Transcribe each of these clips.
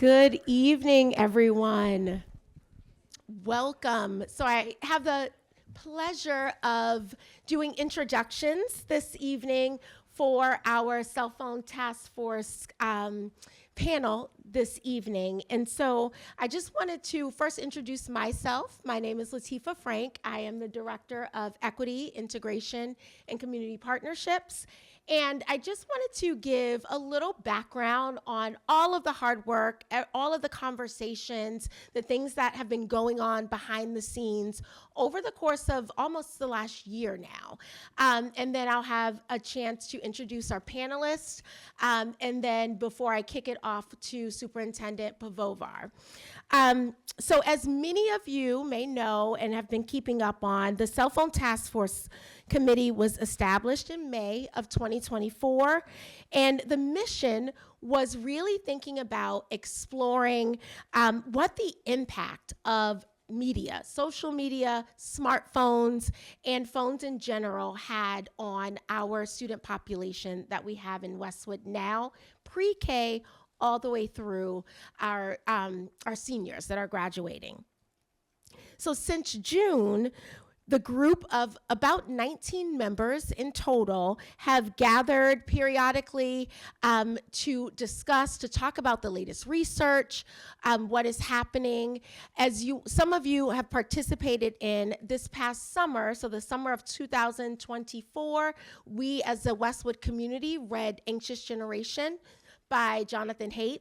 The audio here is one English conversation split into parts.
Good evening, everyone. Welcome. So I have the pleasure of doing introductions this evening for our cell phone task force panel this evening. And so I just wanted to first introduce myself. My name is Latifah Frank. I am the Director of Equity, Integration, and Community Partnerships. And I just wanted to give a little background on all of the hard work, all of the conversations, the things that have been going on behind the scenes over the course of almost the last year now. And then I'll have a chance to introduce our panelists, and then before I kick it off to Superintendent Pavovar. So as many of you may know and have been keeping up on, the Cell Phone Task Force Committee was established in May of 2024, and the mission was really thinking about exploring what the impact of media, social media, smartphones, and phones in general had on our student population that we have in Westwood now, pre-K all the way through our seniors that are graduating. So since June, the group of about 19 members in total have gathered periodically to discuss, to talk about the latest research, what is happening. Some of you have participated in this past summer, so the summer of 2024, we as the Westwood community read Anxious Generation by Jonathan Haidt.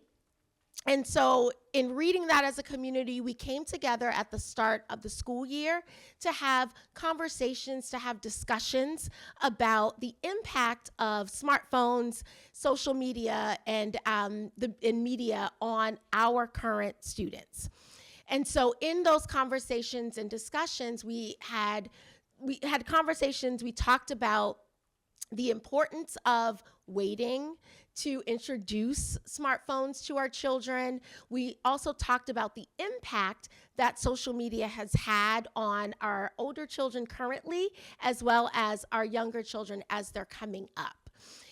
And so in reading that as a community, we came together at the start of the school year to have conversations, to have discussions about the impact of smartphones, social media, and media on our current students. And so in those conversations and discussions, we had conversations, we talked about the importance of waiting to introduce smartphones to our children. We also talked about the impact that social media has had on our older children currently, as well as our younger children as they're coming up.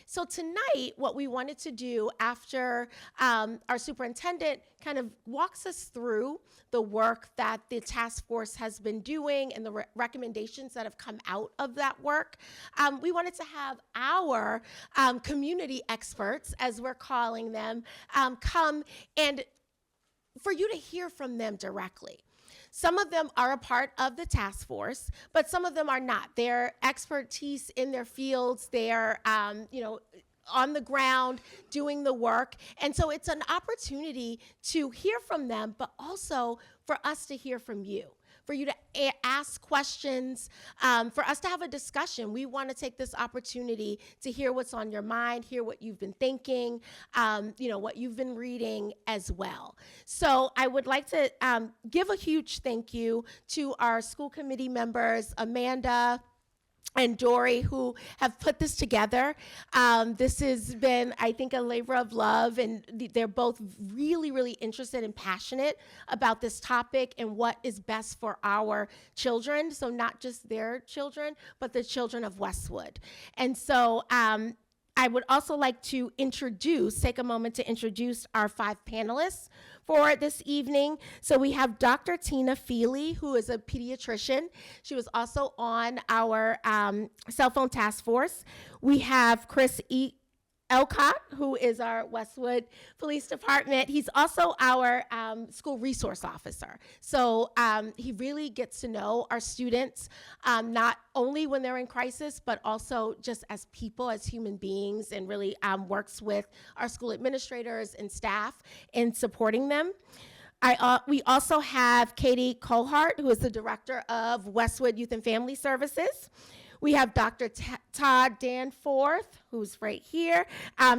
So tonight, what we wanted to do after our superintendent kind of walks us through the work that the task force has been doing and the recommendations that have come out of that work, we wanted to have our community experts, as we're calling them, come and for you to hear from them directly. Some of them are a part of the task force, but some of them are not. Their expertise in their fields, they're on the ground doing the work. And so it's an opportunity to hear from them, but also for us to hear from you, for you to ask questions, for us to have a discussion. We want to take this opportunity to hear what's on your mind, hear what you've been thinking, what you've been reading as well. So I would like to give a huge thank you to our school committee members, Amanda and Dory, who have put this together. This has been, I think, a labor of love, and they're both really, really interested and passionate about this topic and what is best for our children. So not just their children, but the children of Westwood. And so I would also like to take a moment to introduce our 5 panelists for this evening. So we have Dr. Tina Feely, who is a pediatrician. She was also on our cell phone task force. We have Chris Elcott, who is our Westwood Police Department. He's also our school resource officer. So he really gets to know our students, not only when they're in crisis, but also just as people, as human beings, and really works with our school administrators and staff in supporting them. We also have Katie Colhart, who is the director of Westwood Youth and Family Services. We have Dr. Todd Danforth, who's right here.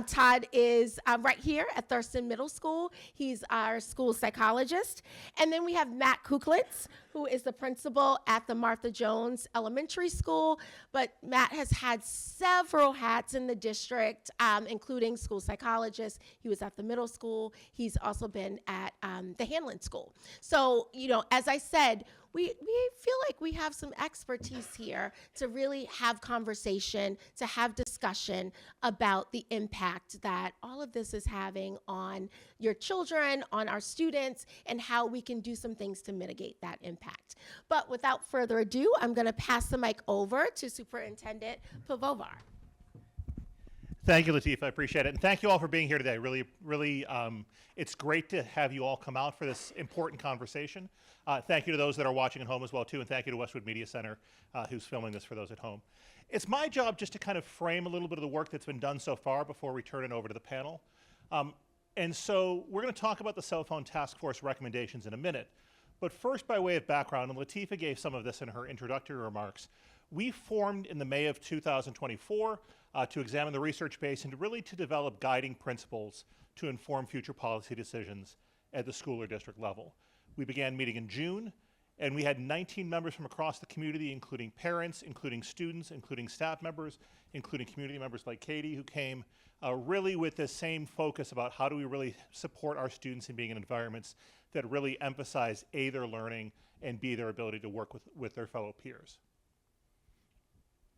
Todd is right here at Thurston Middle School. He's our school psychologist. And then we have Matt Kuklitz, who is the principal at the Martha Jones Elementary School. But Matt has had several hats in the district, including school psychologist. He was at the middle school. He's also been at the Hanlon School. So, as I said, we feel like we have some expertise here to really have conversation, to have discussion about the impact that all of this is having on your children, on our students, and how we can do some things to mitigate that impact. But without further ado, I'm going to pass the mic over to Superintendent Pivovar. Thank you, Lateef. I appreciate it. And thank you all for being here today. Really, it's great to have you all come out for this important conversation. Thank you to those that are watching at home as well, too. And thank you to Westwood Media Center, who's filming this for those at home. It's my job just to kind of frame a little bit of the work that's been done so far before we turn it over to the panel. And so we're going to talk about the Cellphone Task Force recommendations in a minute. But first, by way of background, and Lateefa gave some of this in her introductory remarks, we formed in the May of 2024 to examine the research base and really to develop guiding principles to inform future policy decisions at the school or district level. We began meeting in June, and we had 19 members from across the community, including parents, including students, including staff members, including community members like Katie, who came really with the same focus about how do we really support our students in being in environments that really emphasize A, their learning, and B, their ability to work with their fellow peers.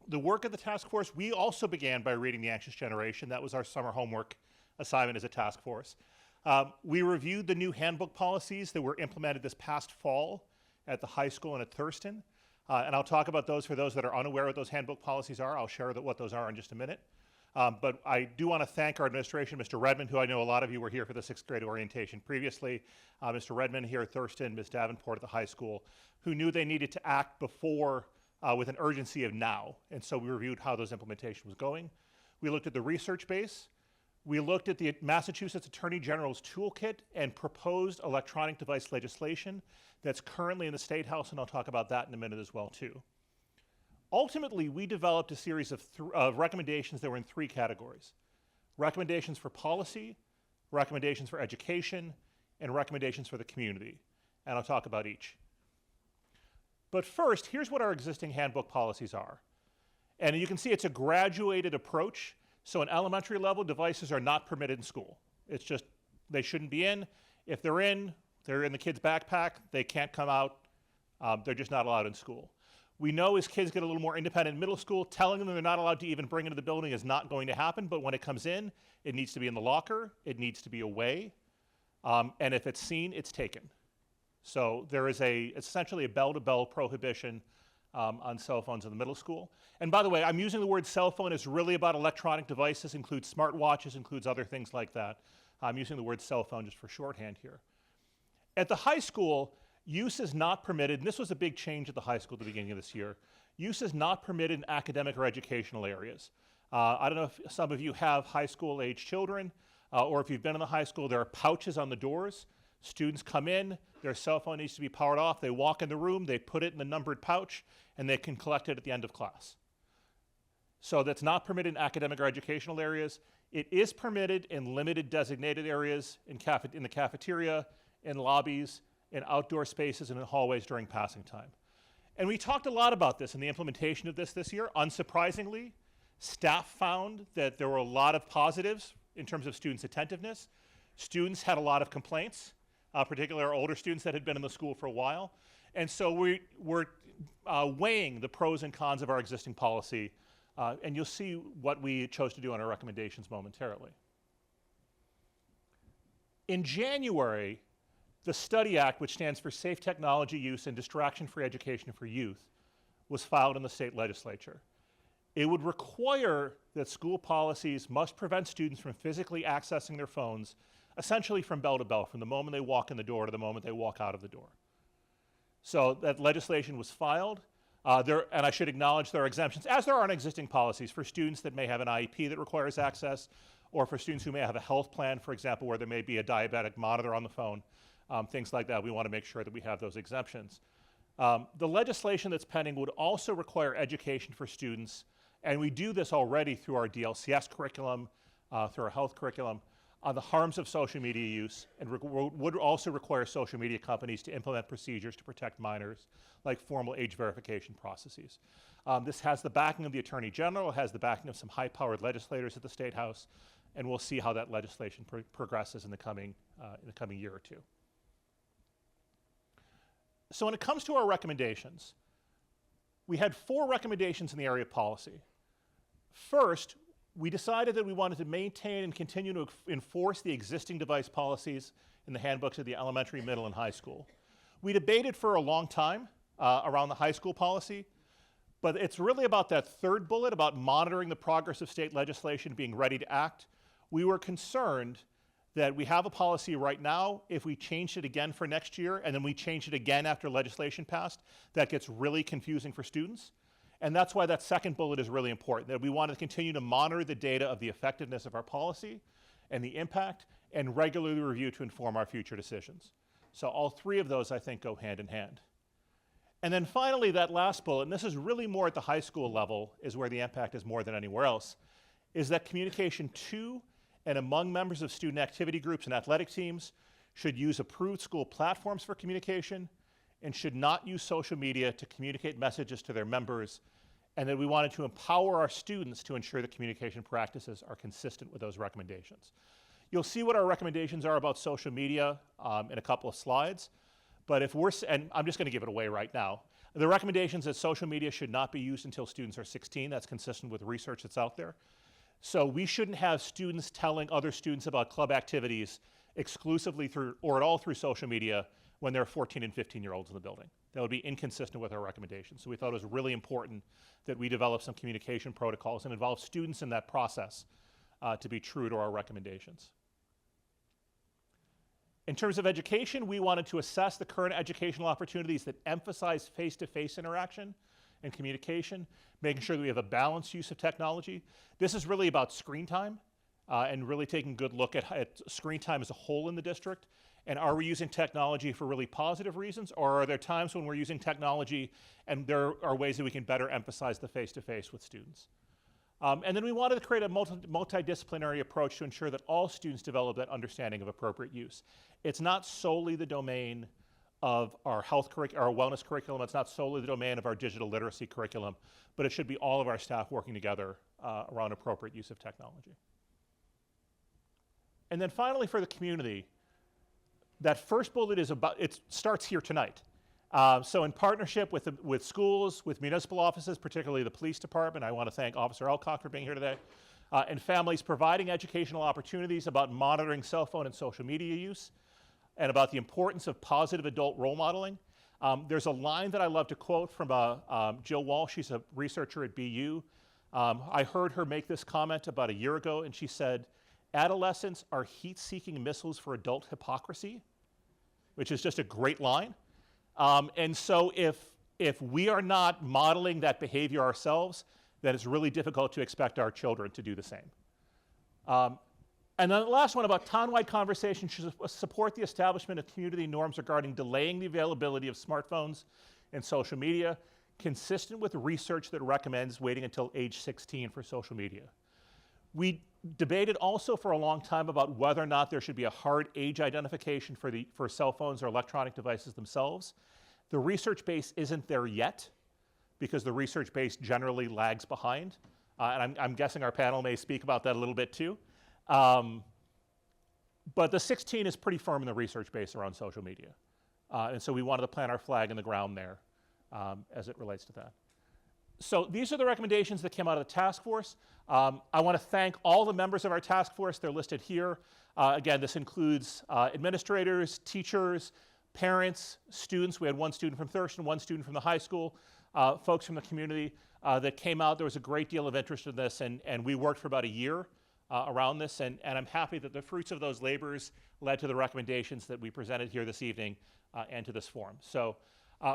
The work of the task force, we also began by reading The Anxious Generation. That was our summer homework assignment as a task force. We reviewed the new handbook policies that were implemented this past fall at the high school and at Thurston. And I'll talk about those for those that are unaware what those handbook policies are. I'll share what those are in just a minute. But I do want to thank our administration, Mr. Redmond, who I know a lot of you were here for the 6th grade orientation previously, Mr. Redmond here at Thurston, Ms. Davenport at the high school, who knew they needed to act before with an urgency of now. And so we reviewed how those implementation was going. We looked at the research base. We looked at the Massachusetts Attorney General's toolkit and proposed electronic device legislation that's currently in the State House, and I'll talk about that in a minute as well, too. Ultimately, we developed a series of recommendations that were in 3 categories: recommendations for policy, recommendations for education, and recommendations for the community. And I'll talk about each. But first, here's what our existing handbook policies are. And you can see it's a graduated approach. So in elementary level, devices are not permitted in school. It's just, they shouldn't be in. If they're in the kid's backpack, they can't come out. They're just not allowed in school. We know as kids get a little more independent in middle school, telling them they're not allowed to even bring it into the building is not going to happen, but when it comes in, it needs to be in the locker, it needs to be away, and if it's seen, it's taken. So there is essentially a bell-to-bell prohibition on cell phones in the middle school. And by the way, I'm using the word cell phone. It's really about electronic devices, includes smartwatches, includes other things like that. I'm using the word cell phone just for shorthand here. At the high school, use is not permitted, and this was a big change at the high school at the beginning of this year. Use is not permitted in academic or educational areas. I don't know if some of you have high school age children, or if you've been in the high school, there are pouches on the doors. Students come in, their cell phone needs to be powered off, they walk in the room, they put it in the numbered pouch, and they can collect it at the end of class. So that's not permitted in academic or educational areas. It is permitted in limited designated areas, in the cafeteria, in lobbies, in outdoor spaces, and in hallways during passing time. And we talked a lot about this in the implementation of this year. Unsurprisingly, staff found that there were a lot of positives in terms of students' attentiveness. Students had a lot of complaints, particularly our older students that had been in the school for a while. And so we're weighing the pros and cons of our existing policy, and you'll see what we chose to do on our recommendations momentarily. In January, the STUDY Act, which stands for Safe Technology Use and Distraction-Free Education for Youth, was filed in the state legislature. It would require that school policies must prevent students from physically accessing their phones, essentially from bell to bell, from the moment they walk in the door to the moment they walk out of the door. So that legislation was filed, and I should acknowledge there are exemptions, as there are in existing policies, for students that may have an IEP that requires access, or for students who may have a health plan, for example, where there may be a diabetic monitor on the phone, things like that. We want to make sure that we have those exemptions. The legislation that's pending would also require education for students, and we do this already through our DLCS curriculum, through our health curriculum, on the harms of social media use, and would also require social media companies to implement procedures to protect minors, like formal age verification processes. This has the backing of the Attorney General, it has the backing of some high-powered legislators at the State House, and we'll see how that legislation progresses in the coming year or two. So when it comes to our recommendations, we had 4 recommendations in the area of policy. First, we decided that we wanted to maintain and continue to enforce the existing device policies in the handbooks of the elementary, middle, and high school. We debated for a long time around the high school policy, but it's really about that third bullet about monitoring the progress of state legislation, being ready to act. We were concerned that we have a policy right now. If we changed it again for next year and then we changed it again after legislation passed, that gets really confusing for students. And that's why that second bullet is really important, that we want to continue to monitor the data of the effectiveness of our policy and the impact and regularly review to inform our future decisions. So all 3 of those, I think, go hand in hand. And then finally, that last bullet, and this is really more at the high school level, is where the impact is more than anywhere else, is that communication to and among members of student activity groups and athletic teams should use approved school platforms for communication and should not use social media to communicate messages to their members, and that we wanted to empower our students to ensure that communication practices are consistent with those recommendations. You'll see what our recommendations are about social media in a couple of slides, but and I'm just going to give it away right now. The recommendations that social media should not be used until students are 16. That's consistent with research that's out there. So we shouldn't have students telling other students about club activities exclusively through or at all through social media when there are 14 and 15-year-olds in the building. That would be inconsistent with our recommendations. So we thought it was really important that we develop some communication protocols and involve students in that process to be true to our recommendations. In terms of education, we wanted to assess the current educational opportunities that emphasize face-to-face interaction and communication, making sure that we have a balanced use of technology. This is really about screen time and really taking a good look at screen time as a whole in the district. And are we using technology for really positive reasons, or are there times when we're using technology and there are ways that we can better emphasize the face-to-face with students? And then we wanted to create a multidisciplinary approach to ensure that all students develop that understanding of appropriate use. It's not solely the domain of our our wellness curriculum. It's not solely the domain of our digital literacy curriculum, but it should be all of our staff working together around appropriate use of technology. And then finally, for the community, that first bullet is it starts here tonight. So in partnership with schools, with municipal offices, particularly the police department, I want to thank Officer Elcock for being here today, and families providing educational opportunities about monitoring cell phone and social media use, and about the importance of positive adult role modeling. There's a line that I love to quote from Jill Walsh. She's a researcher at BU. I heard her make this comment about a year ago, and she said, "Adolescents are heat-seeking missiles for adult hypocrisy," which is just a great line. And so if we are not modeling that behavior ourselves, then it's really difficult to expect our children to do the same. And then the last one about town-wide conversation should support the establishment of community norms regarding delaying the availability of smartphones and social media, consistent with research that recommends waiting until age 16 for social media. We debated also for a long time about whether or not there should be a hard age identification for cell phones or electronic devices themselves. The research base isn't there yet because the research base generally lags behind. And I'm guessing our panel may speak about that a little bit too. But the 16 is pretty firm in the research base around social media. And so we wanted to plant our flag in the ground there as it relates to that. So these are the recommendations that came out of the task force. I want to thank all the members of our task force. They're listed here. Again, this includes administrators, teachers, parents, students. We had one student from Thurston, one student from the high school, folks from the community that came out. There was a great deal of interest in this, and we worked for about a year around this, and I'm happy that the fruits of those labors led to the recommendations that we presented here this evening and to this forum. So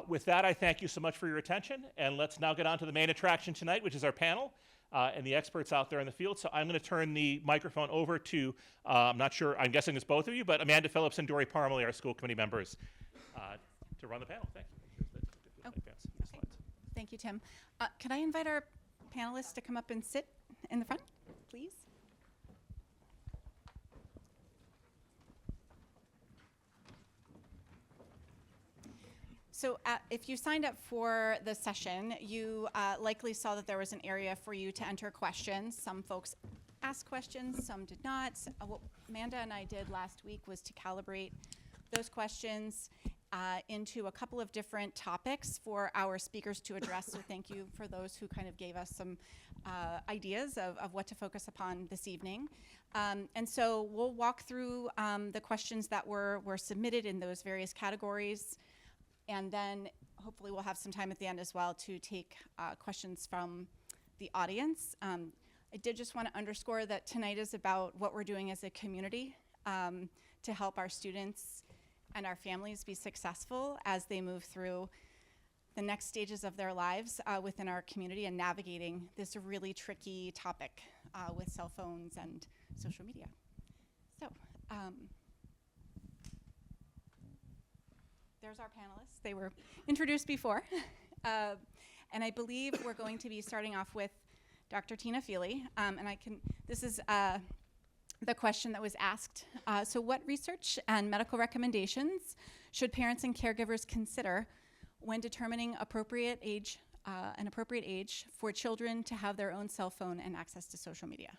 with that, I thank you so much for your attention, and let's now get on to the main attraction tonight, which is our panel and the experts out there in the field. So I'm going to turn the microphone over to, I'm not sure, I'm guessing it's both of you, but Amanda Phillips and Dory Parmalee, our school committee members, to run the panel. Thank you. Oh, okay. Thank you, Tim. Could I invite our panelists to come up and sit in the front, please? So if you signed up for the session, you likely saw that there was an area for you to enter questions. Some folks asked questions, some did not. What Amanda and I did last week was to calibrate those questions into a couple of different topics for our speakers to address. So thank you for those who kind of gave us some ideas of what to focus upon this evening. And so we'll walk through the questions that were submitted in those various categories. And then hopefully we'll have some time at the end as well to take questions from the audience. I did just want to underscore that tonight is about what we're doing as a community to help our students and our families be successful as they move through the next stages of their lives within our community and navigating this really tricky topic with cell phones and social media. So there's our panelists. They were introduced before. And I believe we're going to be starting off with Dr. Tina Feely. This is the question that was asked. So what research and medical recommendations should parents and caregivers consider when determining an appropriate age for children to have their own cell phone and access to social media?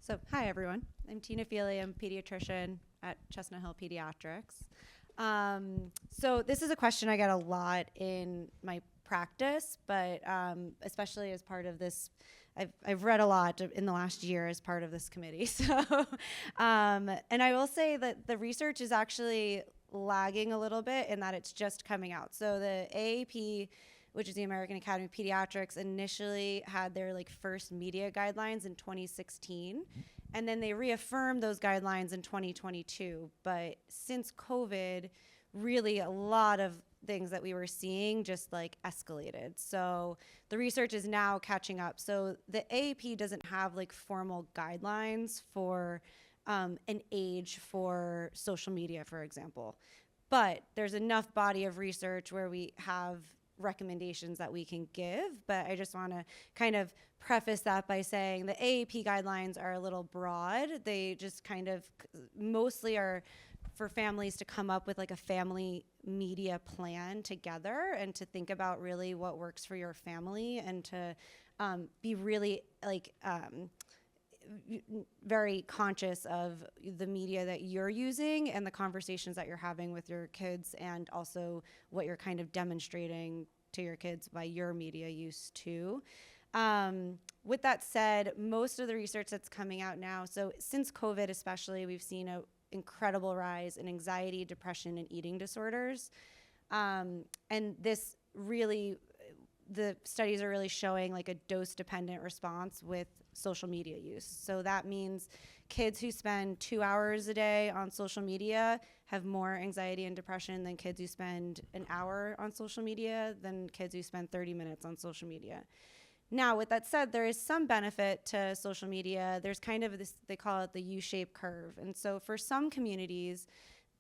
So hi everyone, I'm Tina Feely. I'm a pediatrician at Chestnut Hill Pediatrics. So this is a question I get a lot in my practice, but especially as part of this, I've read a lot in the last year as part of this committee. So, and I will say that the research is actually lagging a little bit in that it's just coming out. So the AAP, which is the American Academy of Pediatrics, initially had their first media guidelines in 2016, and then they reaffirmed those guidelines in 2022. But since COVID, really a lot of things that we were seeing just escalated. So the research is now catching up. So the AAP doesn't have formal guidelines for an age for social media, for example. But there's enough body of research where we have recommendations that we can give. But I just want to kind of preface that by saying the AAP guidelines are a little broad. They just kind of mostly are for families to come up with a family media plan together and to think about really what works for your family and to be really very conscious of the media that you're using and the conversations that you're having with your kids, and also what you're kind of demonstrating to your kids by your media use too. With that said, most of the research that's coming out now, so since COVID especially, we've seen an incredible rise in anxiety, depression, and eating disorders. And this really, the studies are really showing a dose-dependent response with social media use. So that means kids who spend 2 hours a day on social media have more anxiety and depression than kids who spend an hour on social media than kids who spend 30 minutes on social media. Now, with that said, there is some benefit to social media. There's kind of this, they call it the U-shaped curve. And so for some communities,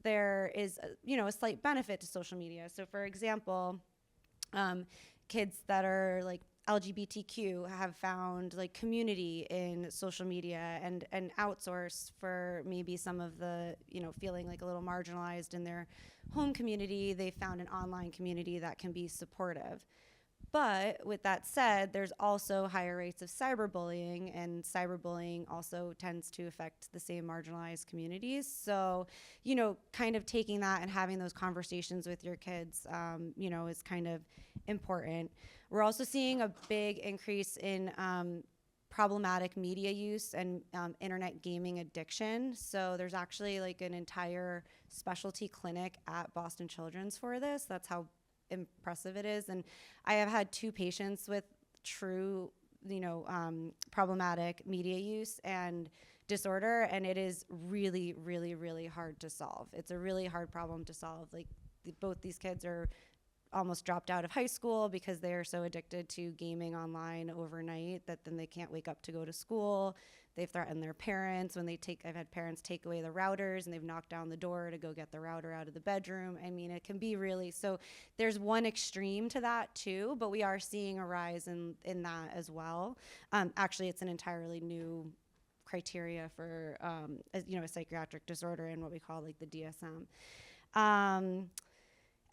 there is a slight benefit to social media. So for example, kids that are LGBTQ have found community in social media and outsource for maybe some of the, feeling a little marginalized in their home community. They found an online community that can be supportive. But with that said, there's also higher rates of cyberbullying, and cyberbullying also tends to affect the same marginalized communities. So, kind of taking that and having those conversations with your kids, is kind of important. We're also seeing a big increase in problematic media use and internet gaming addiction. So there's actually an entire specialty clinic at Boston Children's for this. That's how impressive it is. And I have had 2 patients with true, problematic media use and disorder, and it is really, really, really hard to solve. It's a really hard problem to solve. Both these kids are almost dropped out of high school because they are so addicted to gaming online overnight that then they can't wake up to go to school. They've threatened their parents when I've had parents take away the routers and they've knocked down the door to go get the router out of the bedroom. I mean, it can be really, so there's one extreme to that too, but we are seeing a rise in that as well. Actually, it's an entirely new criteria for, a psychiatric disorder and what we call the DSM.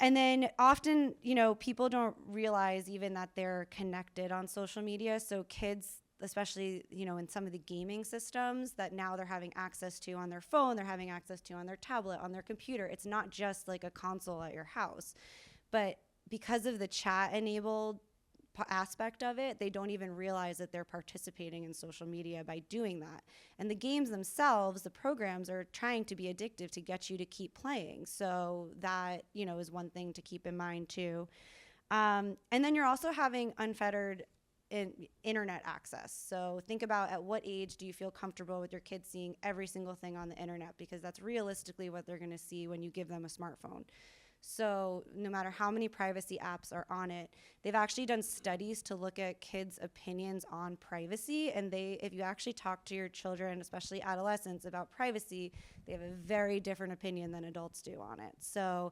And then often, people don't realize even that they're connected on social media. So kids, especially, in some of the gaming systems that now they're having access to on their phone, they're having access to on their tablet, on their computer. It's not just like a console at your house. But because of the chat enabled aspect of it, they don't even realize that they're participating in social media by doing that. And the games themselves, the programs, are trying to be addictive to get you to keep playing. So that, is one thing to keep in mind too. And then you're also having unfettered internet access. So think about, at what age do you feel comfortable with your kids seeing every single thing on the internet? Because that's realistically what they're going to see when you give them a smartphone. So no matter how many privacy apps are on it, they've actually done studies to look at kids' opinions on privacy. And if you actually talk to your children, especially adolescents, about privacy, they have a very different opinion than adults do on it. So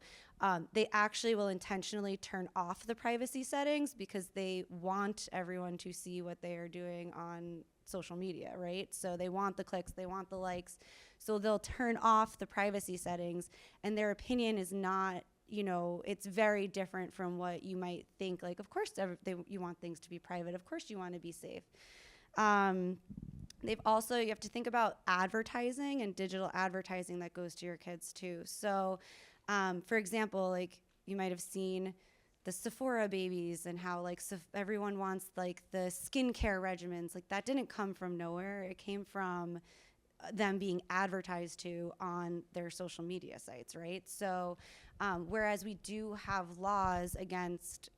they actually will intentionally turn off the privacy settings because they want everyone to see what they are doing on social media, right? So they want the clicks, they want the likes. So they'll turn off the privacy settings, and their opinion is not, it's very different from what you might think. Like, of course, you want things to be private. Of course, you want to be safe. You have to think about advertising and digital advertising that goes to your kids too. So, for example, like, you might have seen the Sephora babies and how everyone wants the skincare regimens. Like, that didn't come from nowhere. It came from them being advertised to on their social media sites, right? So whereas we do have laws against,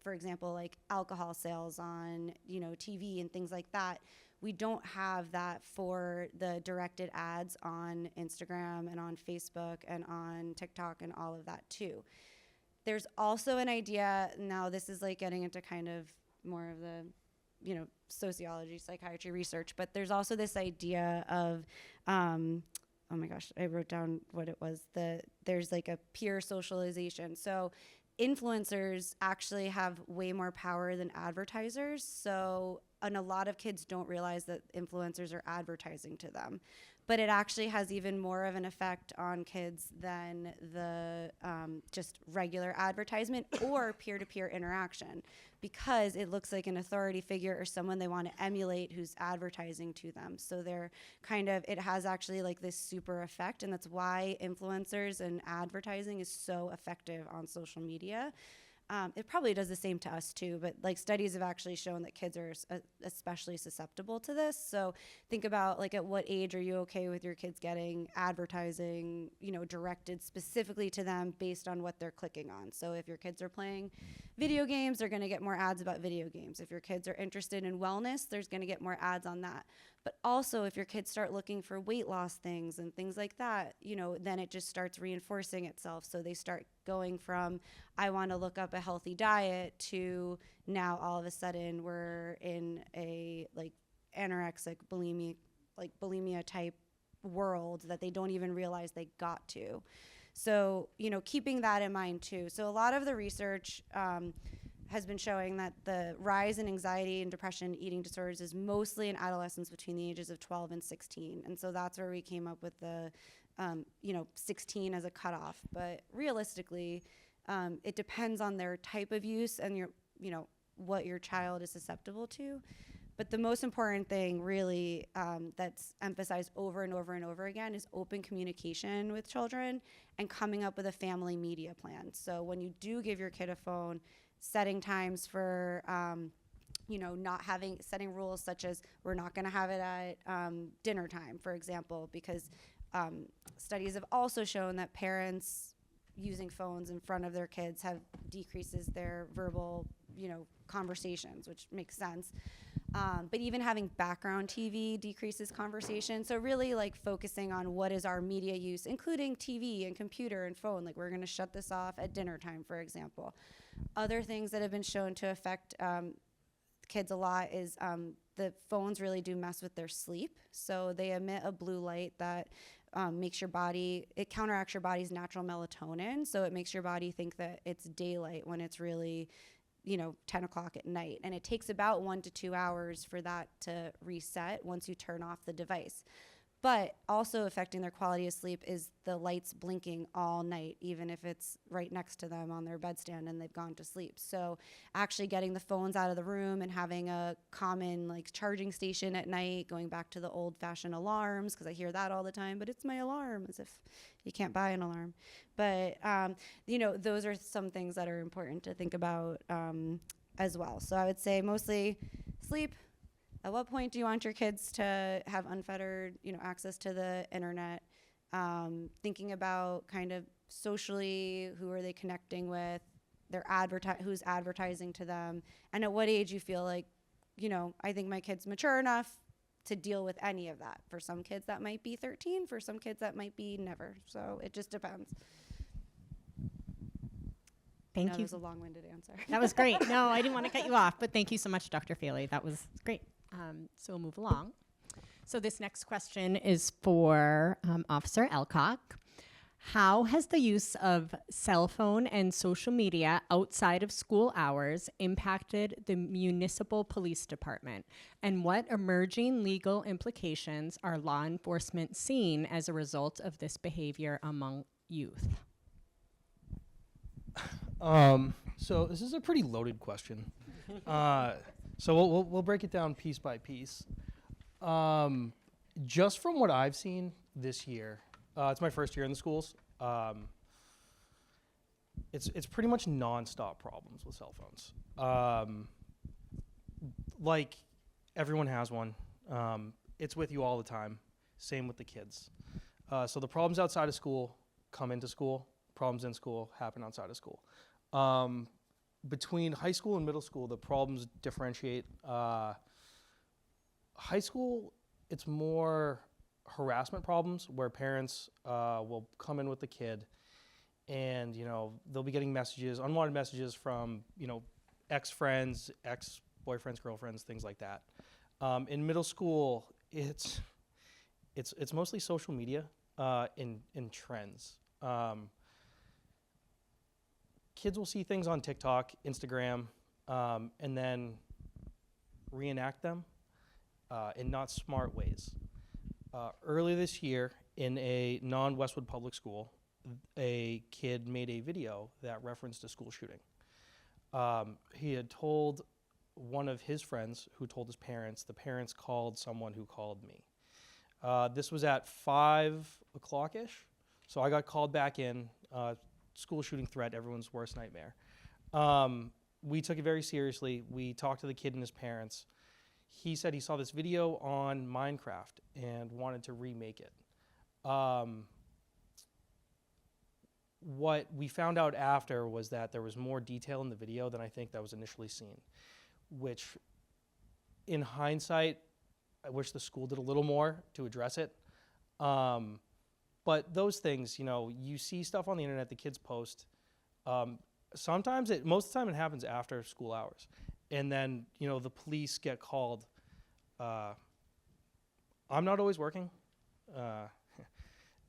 for example, like alcohol sales on, TV and things like that, we don't have that for the directed ads on Instagram and on Facebook and on TikTok and all of that too. There's also an idea, now this is like getting into kind of more of the, sociology, psychiatry research, but there's also this idea of, oh my gosh, I wrote down what it was. There's like a peer socialization. So influencers actually have way more power than advertisers. So, and a lot of kids don't realize that influencers are advertising to them. But it actually has even more of an effect on kids than the just regular advertisement or peer-to-peer interaction, because it looks like an authority figure or someone they want to emulate who's advertising to them. So they're it has actually like this super effect, and that's why influencers and advertising is so effective on social media. It probably does the same to us too, but like studies have actually shown that kids are especially susceptible to this. So think about like, at what age are you okay with your kids getting advertising, directed specifically to them based on what they're clicking on. So if your kids are playing video games, they're going to get more ads about video games. If your kids are interested in wellness, there's going to get more ads on that. But also if your kids start looking for weight loss things and things like that, then it just starts reinforcing itself. So they start going from, I want to look up a healthy diet, to now all of a sudden we're in a like anorexic bulimia type world that they don't even realize they got to. So, keeping that in mind too. So a lot of the research has been showing that the rise in anxiety and depression and eating disorders is mostly in adolescents between the ages of 12 and 16. And so that's where we came up with the 16 as a cutoff. But realistically, it depends on their type of use and what your child is susceptible to. But the most important thing really that's emphasized over and over and over again is open communication with children and coming up with a family media plan. So when you do give your kid a phone, setting times for setting rules such as we're not going to have it at dinner time, for example, because studies have also shown that parents using phones in front of their kids decreases their verbal, conversations, which makes sense. But even having background TV decreases conversation. So really like focusing on what is our media use, including TV and computer and phone. Like, we're going to shut this off at dinner time, for example. Other things that have been shown to affect kids a lot is the phones really do mess with their sleep. So they emit a blue light that it counteracts your body's natural melatonin. So it makes your body think that it's daylight when it's really 10 o'clock at night. And it takes about 1 to 2 hours for that to reset once you turn off the device. But also affecting their quality of sleep is the lights blinking all night, even if it's right next to them on their bedstand and they've gone to sleep. So actually getting the phones out of the room and having a common like charging station at night, going back to the old fashioned alarms, because I hear that all the time, but it's my alarm, as if you can't buy an alarm. But, those are some things that are important to think about as well. So I would say mostly sleep. At what point do you want your kids to have unfettered, access to the internet? Thinking about kind of socially, who are they connecting with? Who's advertising to them? And at what age you feel like, I think my kid's mature enough to deal with any of that. For some kids that might be 13, for some kids that might be never. So it just depends. Thank That you. was a long-winded answer. That was great. No, I didn't want to cut you off, but thank you so much, Dr. Feely. That was great. So we'll move along. So this next question is for Officer Elcock. How has the use of cell phone and social media outside of school hours impacted the municipal police department? And what emerging legal implications are law enforcement seeing as a result of this behavior among youth? So this is a pretty loaded question. So we'll break it down piece by piece. Just from what I've seen this year, it's my first year in the schools. It's pretty much nonstop problems with cell phones. Like everyone has one. It's with you all the time. Same with the kids. So the problems outside of school come into school. Problems in school happen outside of school. Between high school and middle school, the problems differentiate. High school, it's more harassment problems where parents will come in with the kid and, they'll be getting messages, unwanted messages from, ex-friends, ex-boyfriends, girlfriends, things like that. In middle school, it's mostly social media in trends. Kids will see things on TikTok, Instagram, and then reenact them in not smart ways. Earlier this year, in a non-Westwood public school, a kid made a video that referenced a school shooting. He had told one of his friends, who told his parents. The parents called someone who called me. This was at 5 o'clock-ish, so I got called back in. School shooting threat, everyone's worst nightmare. We took it very seriously. We talked to the kid and his parents. He said he saw this video on Minecraft and wanted to remake it. What we found out after was that there was more detail in the video than I think that was initially seen, which in hindsight, I wish the school did a little more to address it. But those things, you see stuff on the internet, the kids post. Most of the time it happens after school hours. And then, the police get called. I'm not always working,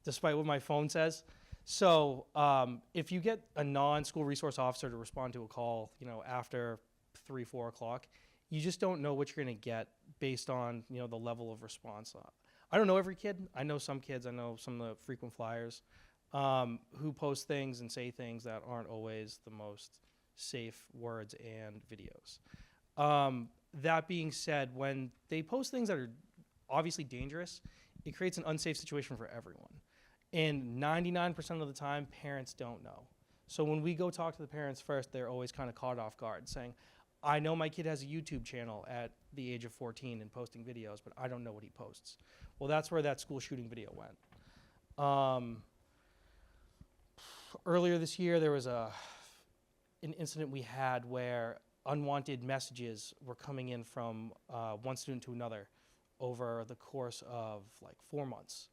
despite what my phone says. So if you get a non-school resource officer to respond to a call, after 3, 4 o'clock, you just don't know what you're going to get based on, the level of response. I don't know every kid. I know some kids. I know some of the frequent flyers who post things and say things that aren't always the most safe words and videos. That being said, when they post things that are obviously dangerous, it creates an unsafe situation for everyone. And 99% of the time, parents don't know. So when we go talk to the parents first, they're always kind of caught off guard, saying, I know my kid has a YouTube channel at the age of 14 and posting videos, but I don't know what he posts. Well, that's where that school shooting video went. Earlier this year, there was an incident we had where unwanted messages were coming in from one student to another over the course of like 4 months.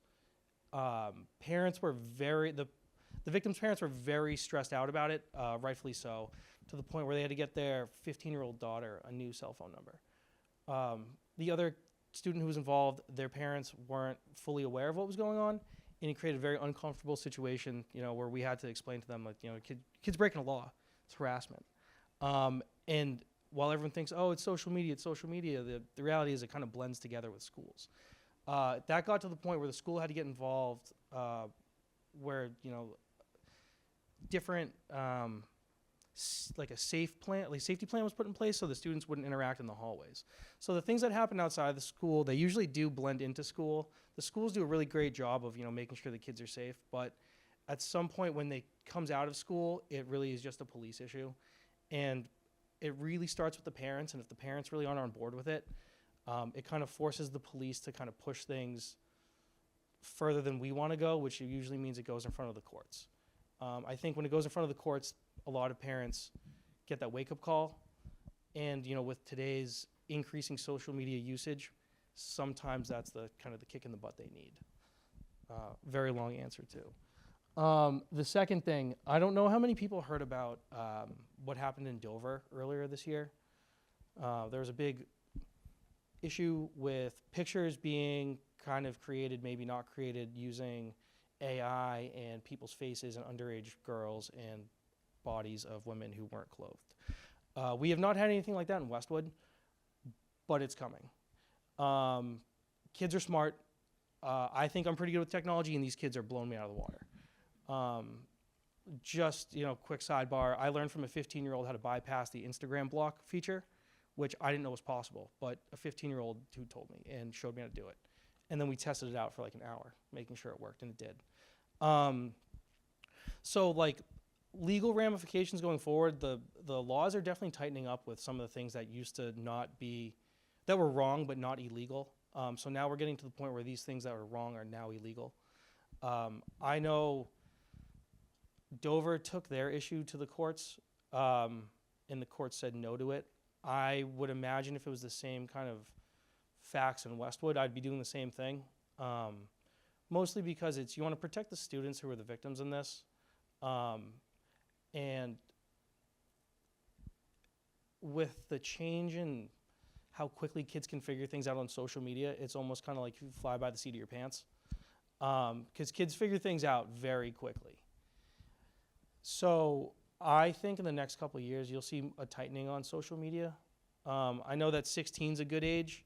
Parents were the victim's parents were very stressed out about it, rightfully so, to the point where they had to get their 15-year-old daughter a new cell phone number. The other student who was involved, their parents weren't fully aware of what was going on, and it created a very uncomfortable situation, where we had to explain to them, like, kid's breaking a law, it's harassment. And while everyone thinks, oh, it's social media, the reality is it kind of blends together with schools. That got to the point where the school had to get involved, where different like a safety plan was put in place so the students wouldn't interact in the hallways. So the things that happen outside the school, they usually do blend into school. The schools do a really great job of making sure the kids are safe, but at some point when they comes out of school, it really is just a police issue, and it really starts with the parents. And if the parents really aren't on board with it, it kind of forces the police to kind of push things further than we want to go, which usually means it goes in front of the courts. I think when it goes in front of the courts, a lot of parents get that wake-up call, and with today's increasing social media usage, sometimes that's the kind of the kick in the butt they need. Very long answer too. The second thing, I don't know how many people heard about what happened in Dover earlier this year. There was a big issue with pictures being kind of created, maybe not created, using AI and people's faces and underage girls and bodies of women who weren't clothed. We have not had anything like that in Westwood, but it's coming. Kids are smart. I think I'm pretty good with technology, and these kids are blowing me out of the water. Just, quick sidebar, I learned from a 15-year-old how to bypass the Instagram block feature, which I didn't know was possible, but a 15-year-old who told me and showed me how to do it. And then we tested it out for like an hour, making sure it worked, and it did. So like legal ramifications going forward, the laws are definitely tightening up with some of the things that used to not be, that were wrong but not illegal. So now we're getting to the point where these things that are wrong are now illegal. I know Dover took their issue to the courts, and the courts said no to it. I would imagine if it was the same kind of facts in Westwood, I'd be doing the same thing. Mostly because you want to protect the students who are the victims in this. And with the change in how quickly kids can figure things out on social media, it's almost kind of like you fly by the seat of your pants. Because kids figure things out very quickly. So I think in the next couple of years, you'll see a tightening on social media. I know that 16 is a good age.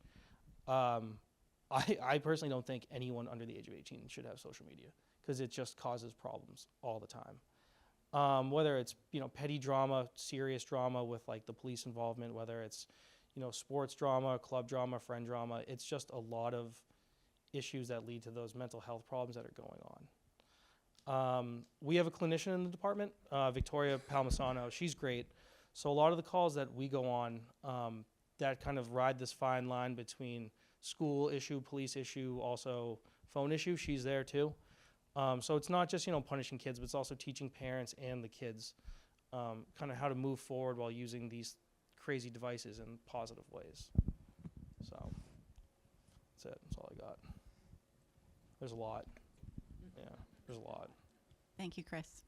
I personally don't think anyone under the age of 18 should have social media because it just causes problems all the time. Whether it's petty drama, serious drama with like the police involvement, whether it's sports drama, club drama, friend drama, it's just a lot of issues that lead to those mental health problems that are going on. We have a clinician in the department, Victoria Palmisano. She's great. So a lot of the calls that we go on that kind of ride this fine line between school issue, police issue, also phone issue, she's there too. So it's not just punishing kids, but it's also teaching parents and the kids kind of how to move forward while using these crazy devices in positive ways. So that's it. That's all I got. There's a lot. Yeah, there's a lot. Thank you, Chris.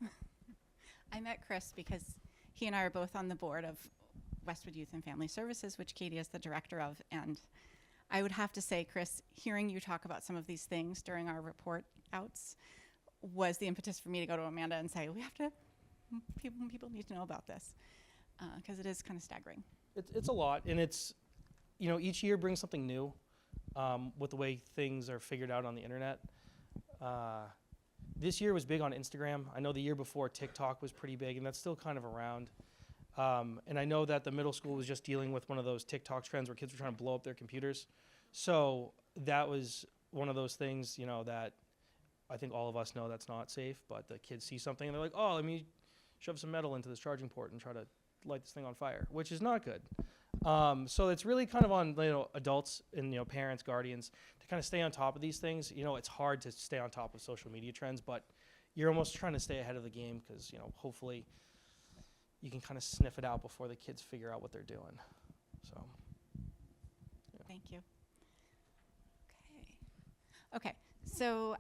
I met Chris because he and I are both on the board of Westwood Youth and Family Services, which Katie is the director of. And I would have to say, Chris, hearing you talk about some of these things during our report outs was the impetus for me to go to Amanda and say, we have to, people need to know about this, because it is kind of staggering. It's a lot, and it's, each year brings something new with the way things are figured out on the internet. This year was big on Instagram. I know the year before TikTok was pretty big, and that's still kind of around. And I know that the middle school was just dealing with one of those TikTok trends where kids were trying to blow up their computers. So that was one of those things, that I think all of us know that's not safe, but the kids see something and they're like, oh, let me shove some metal into this charging port and try to light this thing on fire, which is not good. So it's really kind of on adults and parents, guardians to kind of stay on top of these things. It's hard to stay on top of social media trends, but you're almost trying to stay ahead of the game because hopefully you can kind of sniff it out before the kids figure out what they're doing. So, yeah. Thank you. Okay. So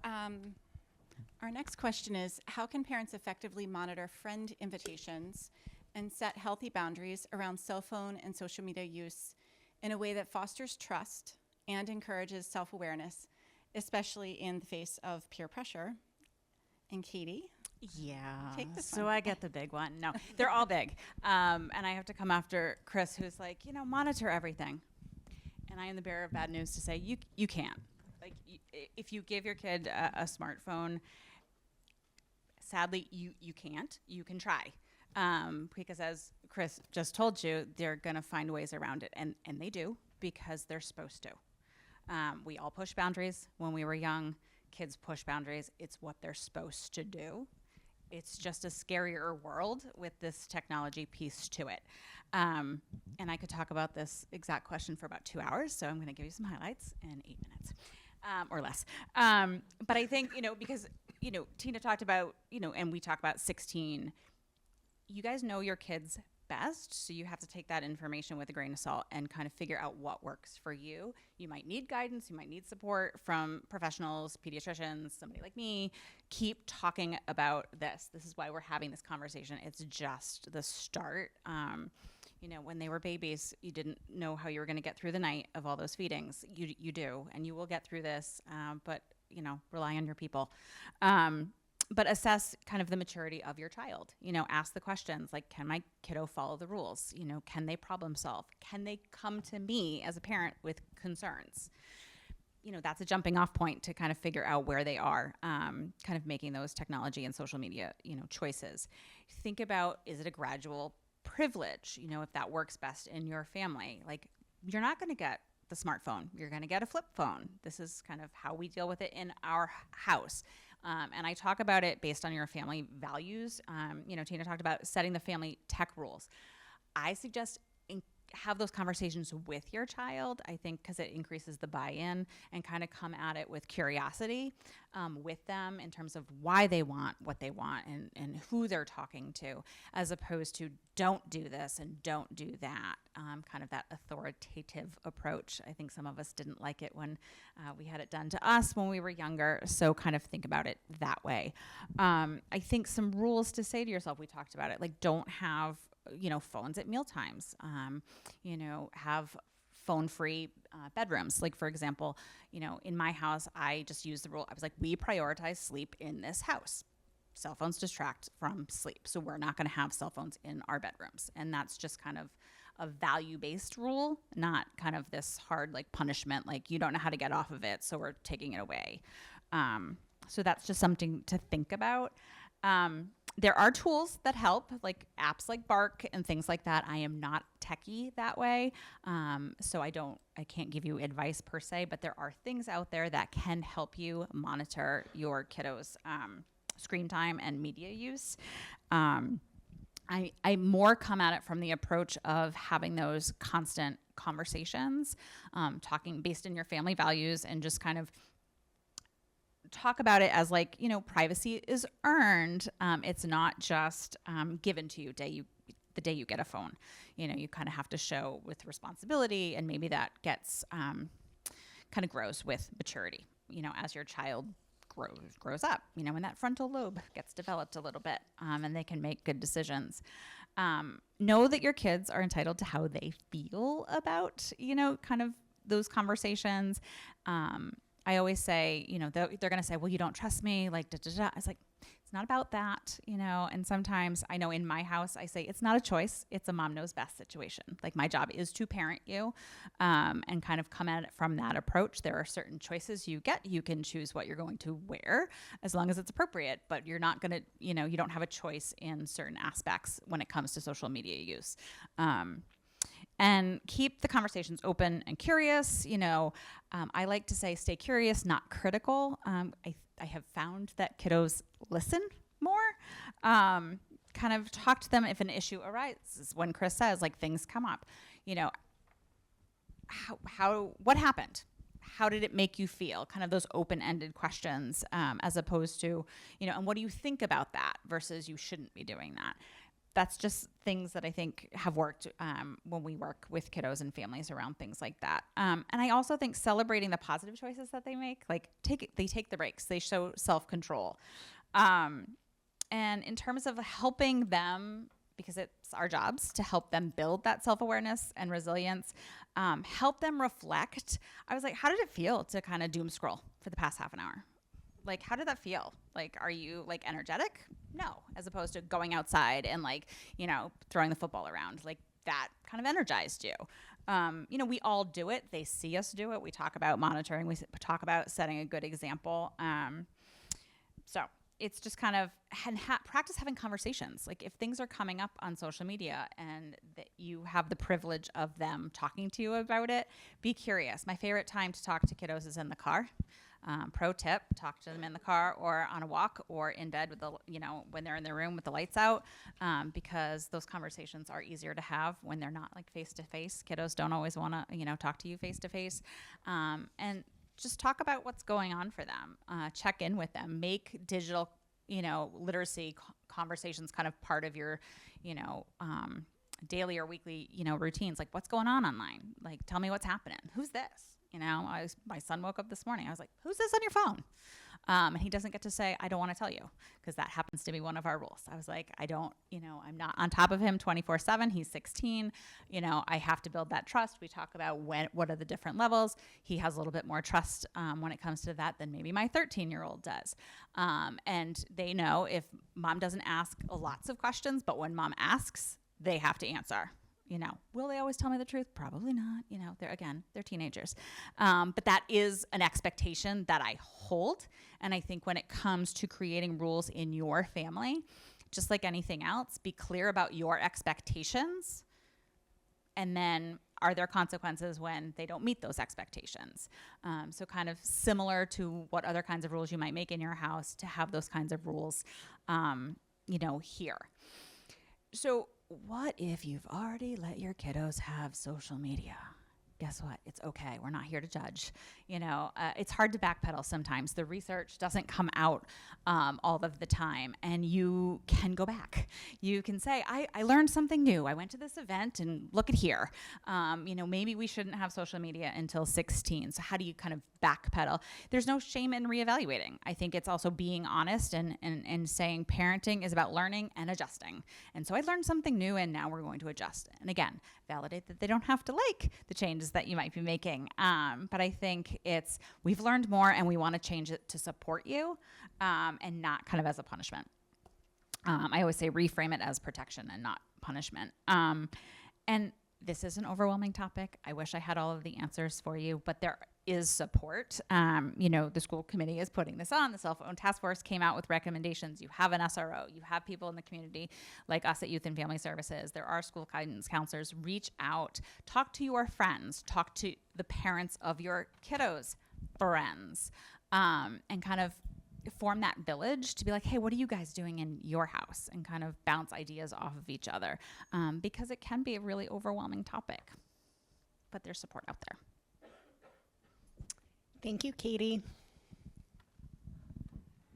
our next question is, how can parents effectively monitor friend invitations and set healthy boundaries around cell phone and social media use in a way that fosters trust and encourages self-awareness, especially in the face of peer pressure? And Katie? Yeah. Take this so one. I get the big one. No, they're all big. And I have to come after Chris, who's like, monitor everything. And I am the bearer of bad news to say, you can't. Like, if you give your kid a smartphone, sadly, you can't. You can try. Because as Chris just told you, they're going to find ways around it. And they do, because they're supposed to. We all push boundaries when we were young. Kids push boundaries. It's what they're supposed to do. It's just a scarier world with this technology piece to it. And I could talk about this exact question for about 2 hours, so I'm going to give you some highlights in 8 minutes or less. But I think, because, Tina talked about, and we talk about 16, you guys know your kids best, so you have to take that information with a grain of salt and kind of figure out what works for you. You might need guidance, you might need support from professionals, pediatricians, somebody like me. Keep talking about this. This is why we're having this conversation. It's just the start. When they were babies, you didn't know how you were going to get through the night of all those feedings. You do, and you will get through this, but rely on your people. But assess kind of the maturity of your child. Ask the questions like, can my kiddo follow the rules? Can they problem solve? Can they come to me as a parent with concerns? That's a jumping off point to kind of figure out where they are, kind of making those technology and social media, choices. Think about, is it a gradual privilege? If that works best in your family. Like, you're not going to get the smartphone. You're going to get a flip phone. This is kind of how we deal with it in our house. And I talk about it based on your family values. Tina talked about setting the family tech rules. I suggest have those conversations with your child, I think, because it increases the buy-in, and kind of come at it with curiosity with them in terms of why they want what they want and who they're talking to, as opposed to don't do this and don't do that, kind of that authoritative approach. I think some of us didn't like it when we had it done to us when we were younger, so kind of think about it that way. I think some rules to say to yourself, we talked about it, like don't have phones at meal times, have phone-free bedrooms. Like, for example, in my house, I just used the rule. I was like, we prioritize sleep in this house. Cell phones distract from sleep. So we're not going to have cell phones in our bedrooms. And that's just kind of a value-based rule, not kind of this hard, like, punishment, like you don't know how to get off of it, so we're taking it away. So that's just something to think about. There are tools that help, like apps like Bark and things like that. I am not techie that way, so I can't give you advice per se, but there are things out there that can help you monitor your kiddos' screen time and media use. I more come at it from the approach of having those constant conversations, talking based in your family values, and just kind of talk about it as like, privacy is earned. It's not just given to you the day you get a phone. You kind of have to show with responsibility, and maybe that gets kind of grows with maturity, as your child grows up, and that frontal lobe gets developed a little bit, and they can make good decisions. Know that your kids are entitled to how they feel about, kind of those conversations. I always say, they're going to say, well, you don't trust me, like, da, da, da. It's like, it's not about that, and sometimes I know in my house, I say, it's not a choice. It's a mom knows best situation. Like, my job is to parent you, and kind of come at it from that approach. There are certain choices you get. You can choose what you're going to wear as long as it's appropriate, but you're not going to, you don't have a choice in certain aspects when it comes to social media use. And keep the conversations open and curious. I like to say stay curious, not critical. I have found that kiddos listen more. Kind of talk to them if an issue arises. When Chris says, like, things come up, what happened? How did it make you feel? Kind of those open-ended questions, as opposed to, and what do you think about that versus you shouldn't be doing that. That's just things that I think have worked when we work with kiddos and families around things like that. And I also think celebrating the positive choices that they make, like they take the breaks, they show self-control. And in terms of helping them, because it's our jobs to help them build that self-awareness and resilience, help them reflect. I was like, how did it feel to kind of doom scroll for the past half an hour? Like, how did that feel? Like, are you like energetic? No, as opposed to going outside and like, throwing the football around. Like, that kind of energized you. We all do it. They see us do it. We talk about monitoring. We talk about setting a good example. So it's just kind of practice having conversations. Like if things are coming up on social media and that you have the privilege of them talking to you about it, be curious. My favorite time to talk to kiddos is in the car. Pro tip, talk to them in the car or on a walk or in bed with when they're in their room with the lights out, because those conversations are easier to have when they're not like face to face. Kiddos don't always want to, talk to you face to face. And just talk about what's going on for them. Check in with them. Make digital, literacy conversations kind of part of your, daily or weekly, routines. Like what's going on online? Like tell me what's happening. Who's this? My son woke up this morning. I was like, who's this on your phone? And he doesn't get to say, I don't want to tell you, because that happens to be one of our rules. I was like, I'm not on top of him 24/7. He's 16. I have to build that trust. We talk about what are the different levels. He has a little bit more trust when it comes to that than maybe my 13-year-old does. And they know if mom doesn't ask lots of questions, but when mom asks, they have to answer. Will they always tell me the truth? Probably not. They're teenagers. But that is an expectation that I hold. And I think when it comes to creating rules in your family, just like anything else, be clear about your expectations. And then are there consequences when they don't meet those expectations? So kind of similar to what other kinds of rules you might make in your house, to have those kinds of rules, here. So what if you've already let your kiddos have social media? Guess what? It's okay. We're not here to judge. It's hard to backpedal sometimes. The research doesn't come out all of the time, and you can go back. You can say, I learned something new. I went to this event, and look at here. Maybe we shouldn't have social media until 16. So how do you kind of backpedal? There's no shame in reevaluating. I think it's also being honest and saying parenting is about learning and adjusting. And so I learned something new, and now we're going to adjust. And again, validate that they don't have to like the changes that you might be making. But I think we've learned more, and we want to change it to support you, and not kind of as a punishment. I always say reframe it as protection and not punishment. And this is an overwhelming topic. I wish I had all of the answers for you, but there is support. The school committee is putting this on. The Cellphone Task Force came out with recommendations. You have an SRO. You have people in the community like us at Youth and Family Services. There are school guidance counselors. Reach out. Talk to your friends. Talk to the parents of your kiddos' friends, and kind of form that village to be like, hey, what are you guys doing in your house? And kind of bounce ideas off of each other, because it can be a really overwhelming topic. But there's support out there. Thank you, Katie.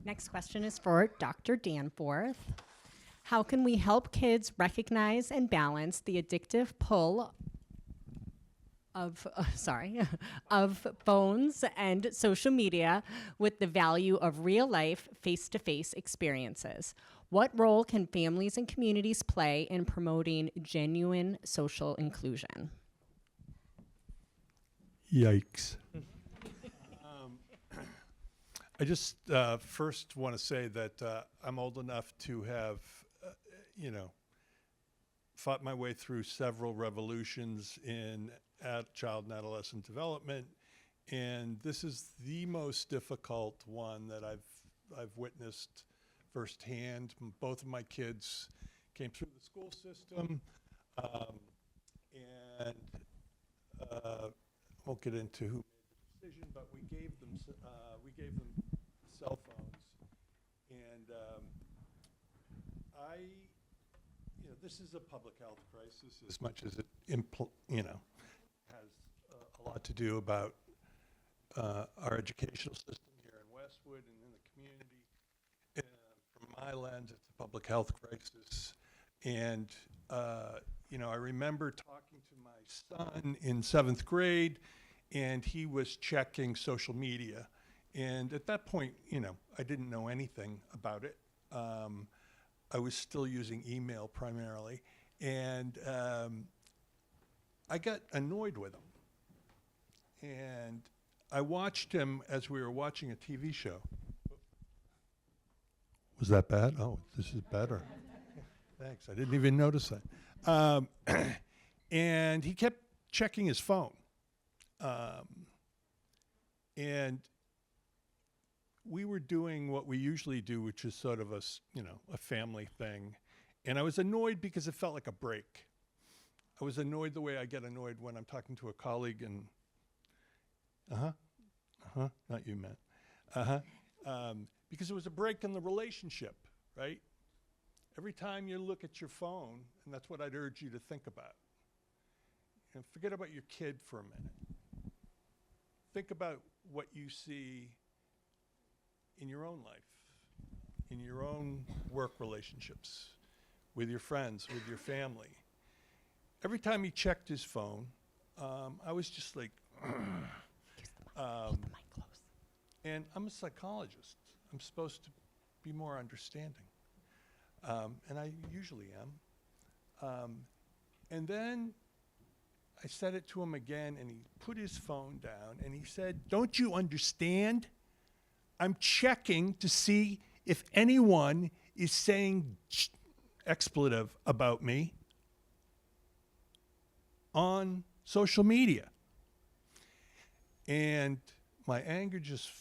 Next question is for Dr. Danforth. How can we help kids recognize and balance the addictive pull of phones and social media with the value of real-life, face-to-face experiences? What role can families and communities play in promoting genuine social inclusion? Yikes. I just first want to say that I'm old enough to have, fought my way through several revolutions in child and adolescent development, and this is the most difficult one that I've witnessed firsthand. Both of my kids came through the school system, and won't get into who made the decision, but we gave them cell phones, and this is a public health crisis as much as it has a lot to do about our educational system here in Westwood and in the community. From my lens, it's a public health crisis, and I remember talking to my son in 7th grade, and he was checking social media. And at that point, I didn't know anything about it. I was still using email primarily. And I got annoyed with him. And I watched him as we were watching a TV show. Was that bad? Oh, this is better. Thanks. I didn't even notice that. And he kept checking his phone. And we were doing what we usually do, which is sort of a family thing. And I was annoyed because it felt like a break. I was annoyed the way I get annoyed when I'm talking to a colleague and, not you, Matt. Because it was a break in the relationship, right? Every time you look at your phone, and that's what I'd urge you to think about. And forget about your kid for a minute. Think about what you see in your own life, in your own work relationships, with your friends, with your family. Every time he checked his phone, I was just like, and I'm a psychologist. I'm supposed to be more understanding. And I usually am. And then I said it to him again, and he put his phone down, and he said, "Don't you understand? I'm checking to see if anyone is saying expletive about me on social media." And my anger just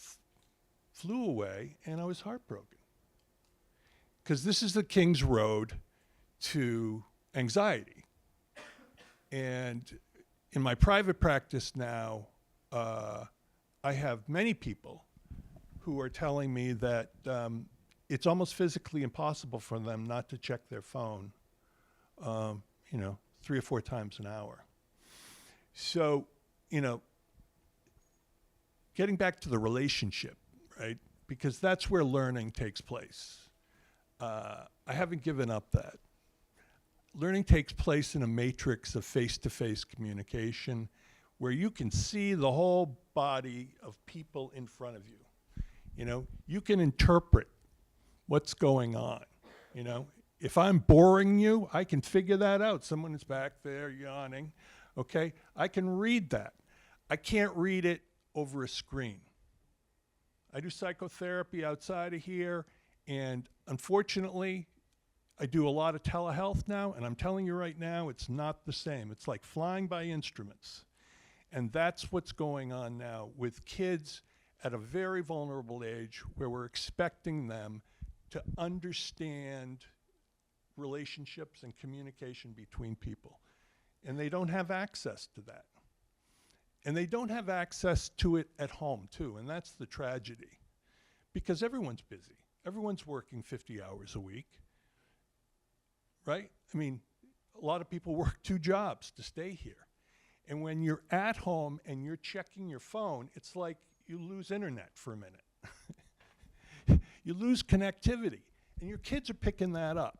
flew away, and I was heartbroken. Because this is the king's road to anxiety. And in my private practice now, I have many people who are telling me that it's almost physically impossible for them not to check their phone, 3 or 4 times an hour. So, getting back to the relationship, right? Because that's where learning takes place. I haven't given up that. Learning takes place in a matrix of face-to-face communication where you can see the whole body of people in front of you. You can interpret what's going on. If I'm boring you, I can figure that out. Someone is back there yawning, okay? I can read that. I can't read it over a screen. I do psychotherapy outside of here, and unfortunately, I do a lot of telehealth now, and I'm telling you right now, it's not the same. It's like flying by instruments. And that's what's going on now with kids at a very vulnerable age where we're expecting them to understand relationships and communication between people. And they don't have access to that. And they don't have access to it at home, too, and that's the tragedy. Because everyone's busy. Everyone's working 50 hours a week, right? I mean, a lot of people work 2 jobs to stay here. And when you're at home and you're checking your phone, it's like you lose internet for a minute. You lose connectivity, and your kids are picking that up,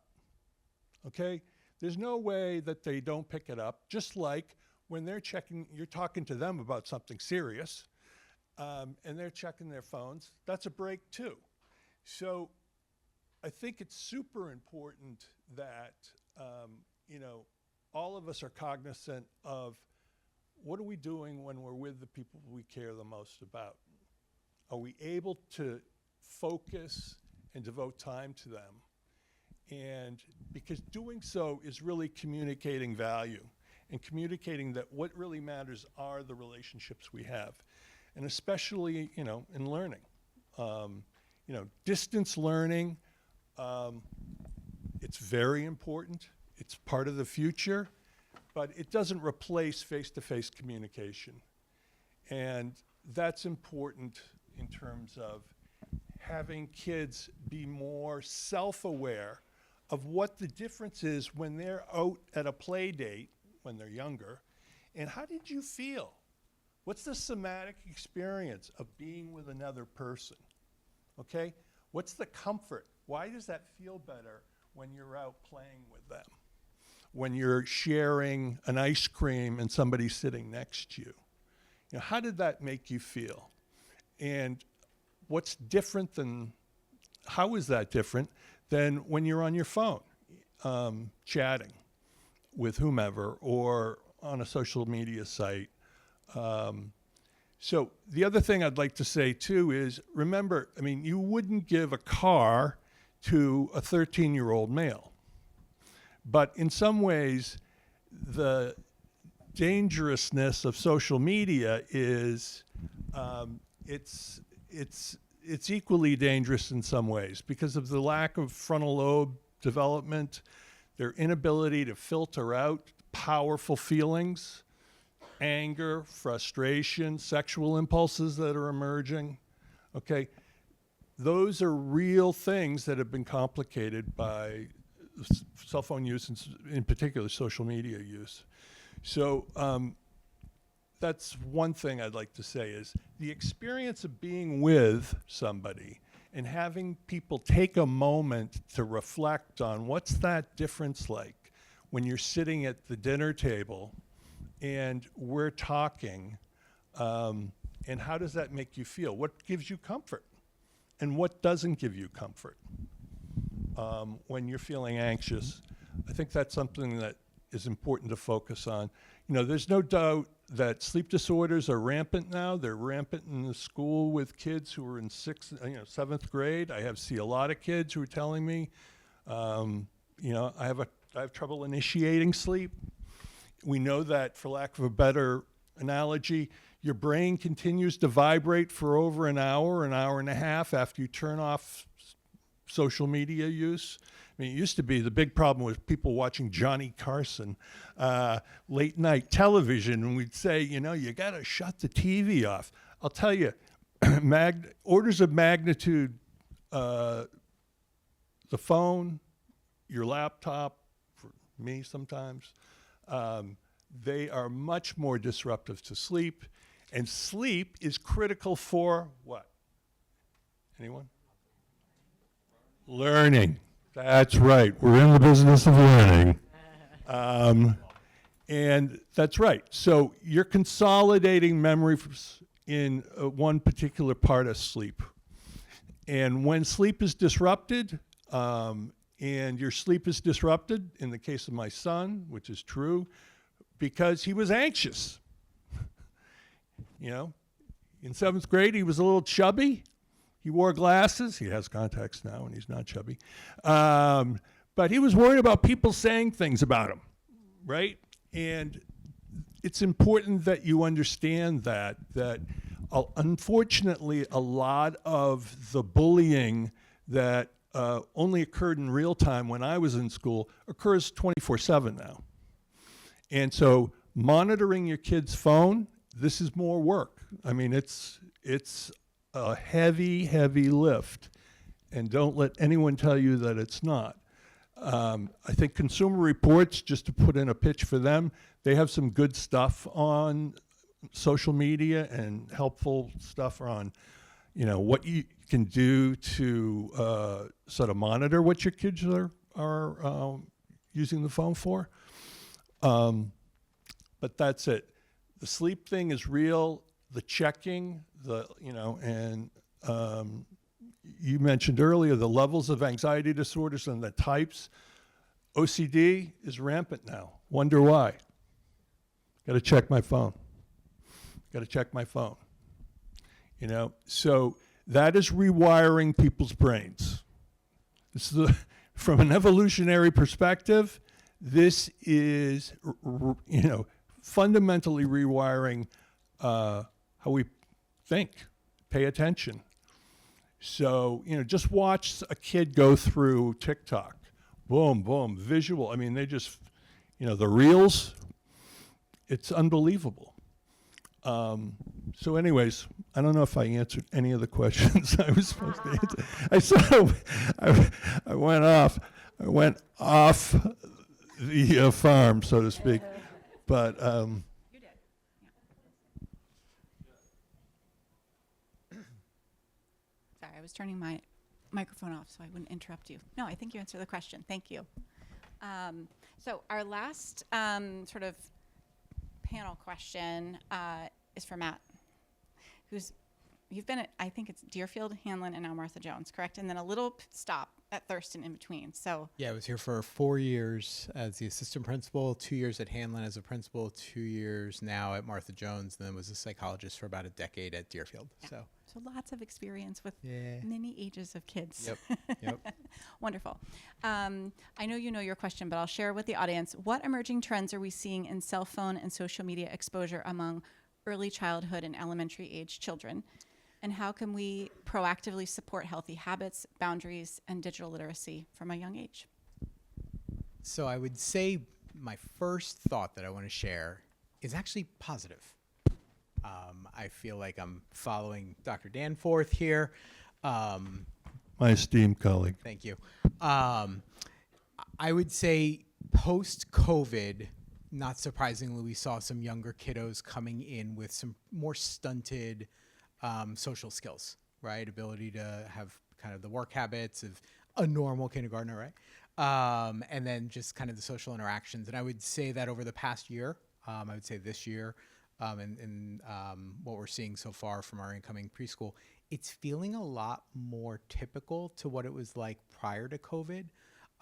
okay? There's no way that they don't pick it up, just like when they're checking, you're talking to them about something serious, and they're checking their phones. That's a break, too. So I think it's super important that, all of us are cognizant of what are we doing when we're with the people we care the most about? Are we able to focus and devote time to them? And because doing so is really communicating value and communicating that what really matters are the relationships we have. And especially, in learning. Distance learning, it's very important. It's part of the future, but it doesn't replace face-to-face communication. And that's important in terms of having kids be more self-aware of what the difference is when they're out at a play date, when they're younger, and how did you feel? What's the somatic experience of being with another person, okay? What's the comfort? Why does that feel better when you're out playing with them? When you're sharing an ice cream and somebody's sitting next to you? How did that make you feel? And what's different than, how is that different than when you're on your phone, chatting with whomever or on a social media site? So the other thing I'd like to say too is, remember, you wouldn't give a car to a 13-year-old male. But in some ways, the dangerousness of social media is it's equally dangerous in some ways because of the lack of frontal lobe development, their inability to filter out powerful feelings, anger, frustration, sexual impulses that are emerging. Okay, those are real things that have been complicated by cell phone use, and in particular social media use. So that's one thing I'd like to say is the experience of being with somebody and having people take a moment to reflect on what's that difference like when you're sitting at the dinner table and we're talking, and how does that make you feel? What gives you comfort and what doesn't give you comfort when you're feeling anxious? I think that's something that is important to focus on. You know, there's no doubt that sleep disorders are rampant now. They're rampant in the school with kids who are in seventh grade. I see a lot of kids who are telling me, I have trouble initiating sleep. We know that, for lack of a better analogy, your brain continues to vibrate for over an hour and a half after you turn off social media use. I mean, it used to be the big problem was people watching Johnny Carson late night television, and we'd say, you got to shut the TV off. I'll tell you, orders of magnitude, the phone, your laptop, for me sometimes, they are much more disruptive to sleep, and sleep is critical for what? Anyone? Learning. That's right. We're in the business of learning. And that's right. So you're consolidating memory in one particular part of sleep. And when sleep is disrupted, and your sleep is disrupted, in the case of my son, which is true, because he was anxious. In seventh grade, he was a little chubby. He wore glasses. He has contacts now, and he's not chubby. But he was worried about people saying things about him, right? And it's important that you understand that unfortunately, a lot of the bullying that only occurred in real time when I was in school occurs 24/7 now. And so monitoring your kid's phone, this is more work. I mean, it's a heavy lift, and don't let anyone tell you that it's not. I think Consumer Reports, just to put in a pitch for them, they have some good stuff on social media and helpful stuff on, what you can do to sort of monitor what your kids are using the phone for. But that's it. The sleep thing is real. The checking, and you mentioned earlier the levels of anxiety disorders and the types. OCD is rampant now. Wonder why? Got to check my phone. So that is rewiring people's brains. This is from an evolutionary perspective, this is, fundamentally rewiring how we think, pay attention. So, just watch a kid go through TikTok. Boom, boom, visual. I mean, they just, the reels, it's unbelievable. So anyways, I don't know if I answered any of the questions I was supposed to answer. I went off the farm, so to speak. But You did. Yeah. Sorry, I was turning my microphone off so I wouldn't interrupt you. No, I think you answered the question. Thank you. So our last sort of panel question is for Matt, you've been at, I think it's Deerfield, Hanlon, and now Martha Jones, correct? And then a little stop at Thurston in between. So Yeah, I was here for 4 years as the assistant principal, 2 years at Hanlon as a principal, 2 years now at Martha Jones, and then was a psychologist for about a decade at Deerfield. So lots of experience with yeah. many ages of kids. Yep. Yep. Wonderful. I know you know your question, but I'll share with the audience. What emerging trends are we seeing in cell phone and social media exposure among early childhood and elementary age children? And how can we proactively support healthy habits, boundaries, and digital literacy from a young age? So I would say my first thought that I want to share is actually positive. I feel like I'm following Dr. Danforth here. My esteemed colleague. Thank you. I would say post-COVID, not surprisingly, we saw some younger kiddos coming in with some more stunted social skills, right? Ability to have kind of the work habits of a normal kindergartner, right? And then just kind of the social interactions. And I would say that over the past year, I would say this year, and what we're seeing so far from our incoming preschool, it's feeling a lot more typical to what it was like prior to COVID.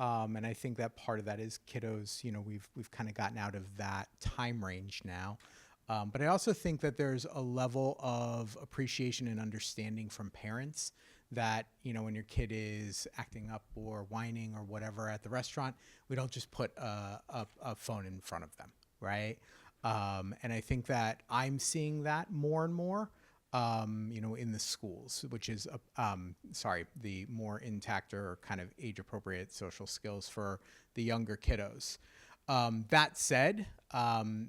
And I think that part of that is kiddos, you know, we've kind of gotten out of that time range now. But I also think that there's a level of appreciation and understanding from parents that, you know, when your kid is acting up or whining or whatever at the restaurant, we don't just put a phone in front of them, right? And I think that I'm seeing that more and more, you know, in the schools, which is, the more intact or kind of age-appropriate social skills for the younger kiddos. That said,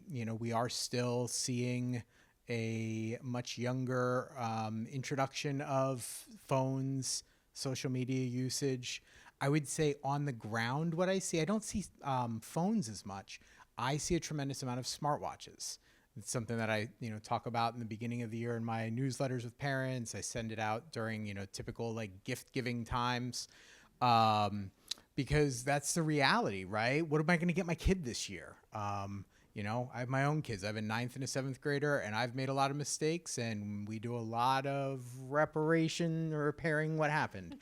you know, we are still seeing a much younger introduction of phones, social media usage. I would say on the ground, what I see, I don't see phones as much. I see a tremendous amount of smartwatches. It's something that I, you know, talk about in the beginning of the year in my newsletters with parents. I send it out during, you know, typical like gift giving times, because that's the reality, right? What am I going to get my kid this year? You know, I have my own kids. I have a 9th and a 7th grader, and I've made a lot of mistakes, and we do a lot of reparation or repairing what happened.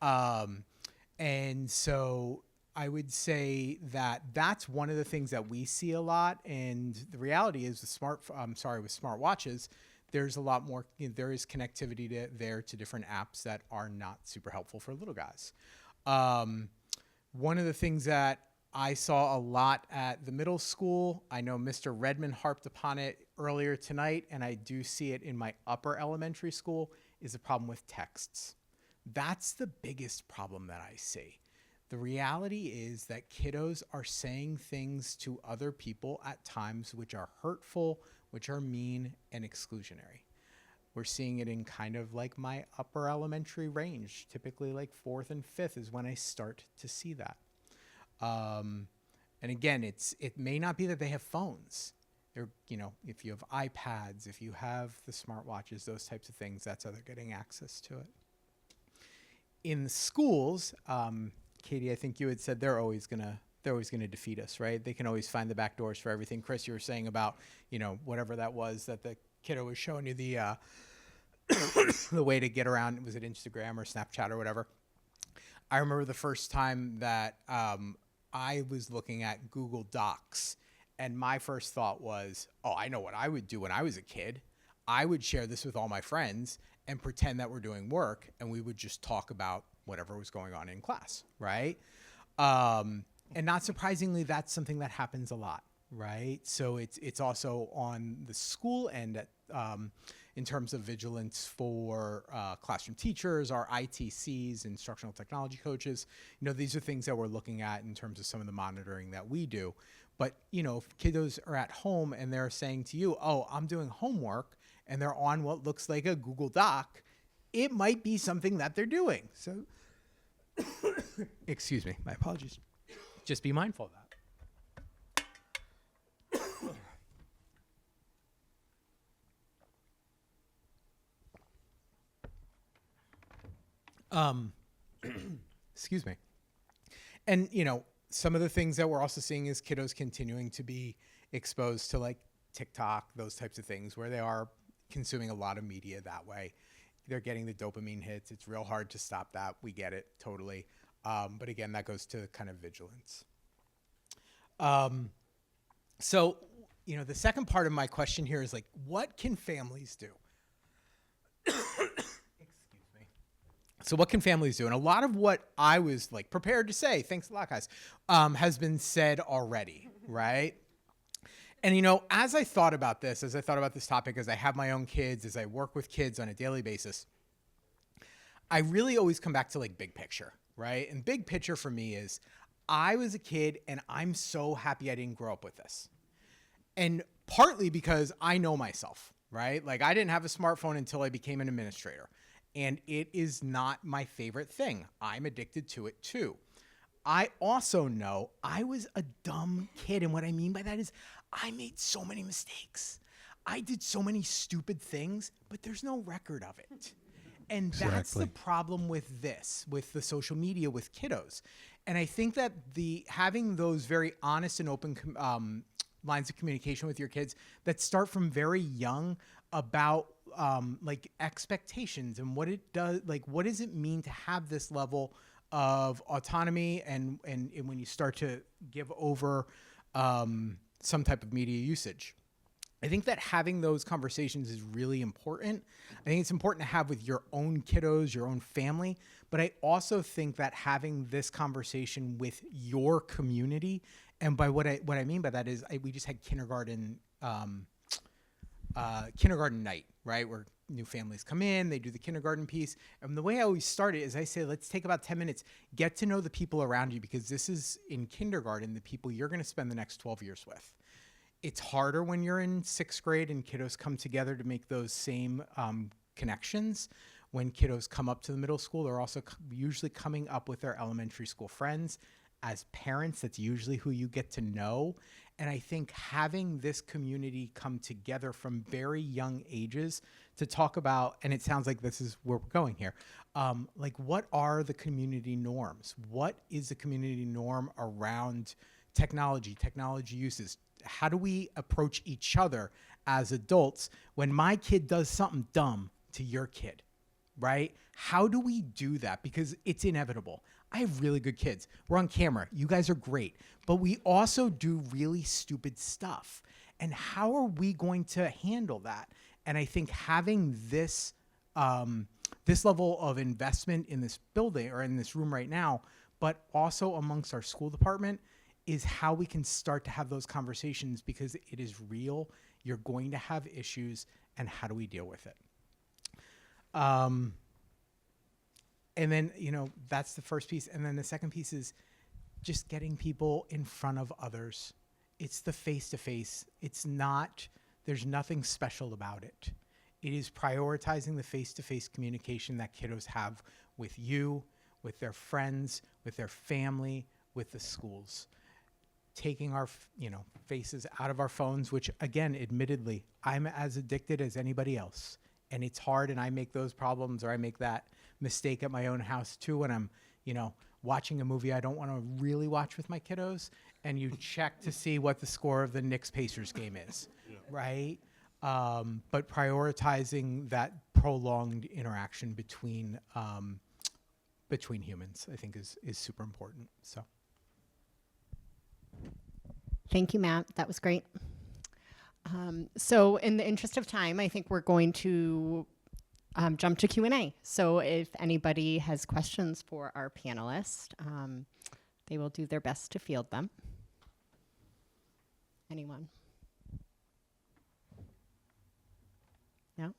And so I would say that that's one of the things that we see a lot. And the reality is with smartwatches, there's a lot more, you know, there is connectivity there to different apps that are not super helpful for little guys. One of the things that I saw a lot at the middle school, I know Mr. Redmond harped upon it earlier tonight, and I do see it in my upper elementary school, is the problem with texts. That's the biggest problem that I see. The reality is that kiddos are saying things to other people at times which are hurtful, which are mean and exclusionary. We're seeing it in kind of like my upper elementary range. Typically like 4th and 5th is when I start to see that. And again, it may not be that they have phones. They're, you know, if you have iPads, if you have the smartwatches, those types of things, that's how they're getting access to it. In the schools, Katie, I think you had said they're always gonna defeat us, right? They can always find the back doors for everything. Chris, you were saying about, you know, whatever that was that the kiddo was showing you the the way to get around. Was it Instagram or Snapchat or whatever? I remember the first time that I was looking at Google Docs, and my first thought was, oh, I know what I would do when I was a kid. I would share this with all my friends and pretend that we're doing work, and we would just talk about whatever was going on in class, right? And not surprisingly, that's something that happens a lot, right? So it's also on the school end at, in terms of vigilance for classroom teachers, our ITCs, instructional technology coaches. You know, these are things that we're looking at in terms of some of the monitoring that we do. But, you know, if kiddos are at home and they're saying to you, oh, I'm doing homework, and they're on what looks like a Google Doc, it might be something that they're doing. So, excuse me, my apologies. Just be mindful of that. Excuse me. And, you know, some of the things that we're also seeing is kiddos continuing to be exposed to like TikTok, those types of things where they are consuming a lot of media that way. They're getting the dopamine hits. It's real hard to stop that. We get it totally. But again, that goes to kind of vigilance. So, the second part of my question here is like, what can families do? Excuse me. So what can families do? And a lot of what I was like prepared to say, thanks a lot, guys, has been said already, right? And, as I thought about this topic, as I have my own kids, as I work with kids on a daily basis, I really always come back to like big picture, right? And big picture for me is I was a kid and I'm so happy I didn't grow up with this. And partly because I know myself, right? Like I didn't have a smartphone until I became an administrator. And it is not my favorite thing. I'm addicted to it too. I also know I was a dumb kid. And what I mean by that is I made so many mistakes. I did so many stupid things, but there's no record of it. And that's the problem with this, with the social media, with kiddos. And I think that having those very honest and open lines of communication with your kids that start from very young about like expectations and what it does, like what does it mean to have this level of autonomy and when you start to give over some type of media usage. I think that having those conversations is really important. I think it's important to have with your own kiddos, your own family, but I also think that having this conversation with your community, and by what I mean by that is we just had kindergarten night, right? Where new families come in, they do the kindergarten piece. And the way I always start it is I say, let's take about 10 minutes, get to know the people around you, because this is in kindergarten, the people you're going to spend the next 12 years with. It's harder when you're in 6th grade and kiddos come together to make those same connections. When kiddos come up to the middle school, they're also usually coming up with their elementary school friends. As parents, that's usually who you get to know. And I think having this community come together from very young ages to talk about, and it sounds like this is where we're going here, like what are the community norms? What is the community norm around technology uses? How do we approach each other as adults when my kid does something dumb to your kid, right? How do we do that? Because it's inevitable. I have really good kids. We're on camera. You guys are great. But we also do really stupid stuff. And how are we going to handle that? And I think having this level of investment in this building or in this room right now, but also amongst our school department, is how we can start to have those conversations, because it is real. You're going to have issues, and how do we deal with it? And then, that's the first piece. And then the second piece is just getting people in front of others. It's the face-to-face. There's nothing special about it. It is prioritizing the face-to-face communication that kiddos have with you, with their friends, with their family, with the schools. Taking our, faces out of our phones, which again, admittedly, I'm as addicted as anybody else. And it's hard, and I make those problems, or I make that mistake at my own house too when I'm, watching a movie I don't want to really watch with my kiddos, and you check to see what the score of the Knicks-Pacers game is, right? But prioritizing that prolonged interaction between humans, I think is super important, so. Thank you, Matt. That was great. So in the interest of time, I think we're going to jump to Q&A. So if anybody has questions for our panelists, they will do their best to field them. Anyone? No?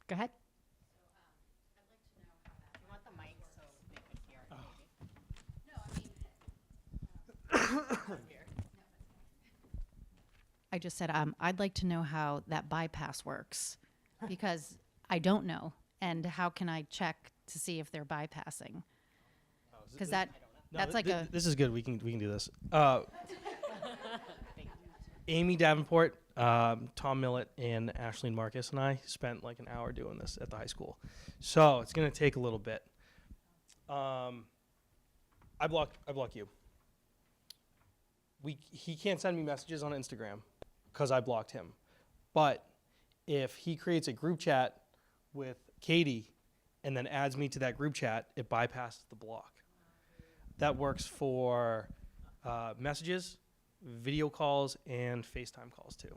Go ahead. You want the mic so they can hear it. I just said, I'd like to know how that bypass works, because I don't know. And how can I check to see if they're bypassing? Because that's like This is good. We can do this. Amy Davenport, Tom Millett, and Ashleen Marcus and I spent like an hour doing this at the high school. So it's going to take a little bit. I block you. He can't send me messages on Instagram because I blocked him. But if he creates a group chat with Katie and then adds me to that group chat, it bypasses the block. that works for messages, video calls, and FaceTime calls too,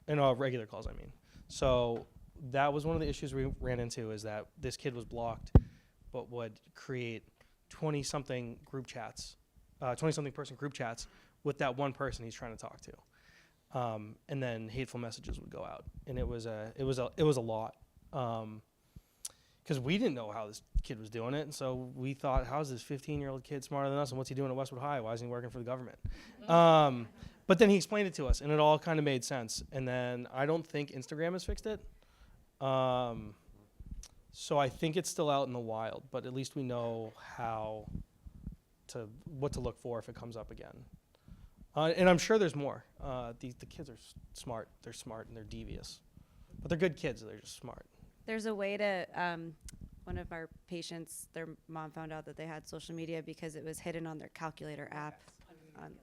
and regular calls. I mean, so that was one of the issues we ran into, is that this kid was blocked, but would create 20-something group chats, 20-something person group chats with that one person he's trying to talk to, and then hateful messages would go out, and it was a lot, because we didn't know how this kid was doing it, and so we thought, how's this 15-year-old kid smarter than us, and what's he doing at Westwood High? Why isn't he working for the government? But then he explained it to us, and it all kind of made sense. And then I don't think Instagram has fixed it. So I think it's still out in the wild, but at least we know what to look for if it comes up again. And I'm sure there's more. The kids are smart. They're smart and they're devious, but they're good kids. They're just smart. There's a way to, one of our patients, their mom found out that they had social media because it was hidden on their calculator app,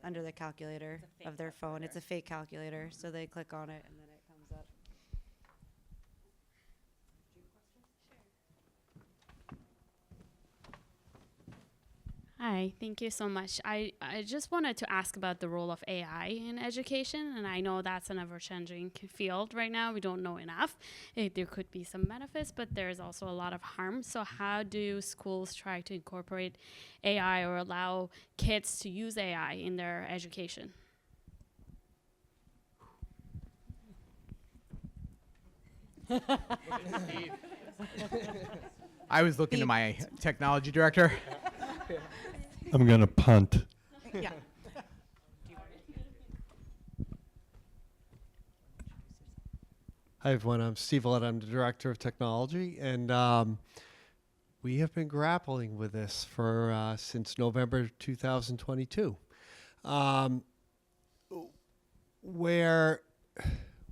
under the calculator of their phone. It's a fake calculator, so they click on it and then it comes up. Hi, thank you so much. I just wanted to ask about the role of AI in education, and I know that's an ever-changing field right now. We don't know enough. There could be some benefits, but there's also a lot of harm. So how do schools try to incorporate AI or allow kids to use AI in their education? I was looking to my technology director. I'm going to punt. Yeah. Hi, everyone. I'm Steve Lett. I'm the Director of Technology, and we have been grappling with this for since November 2022, where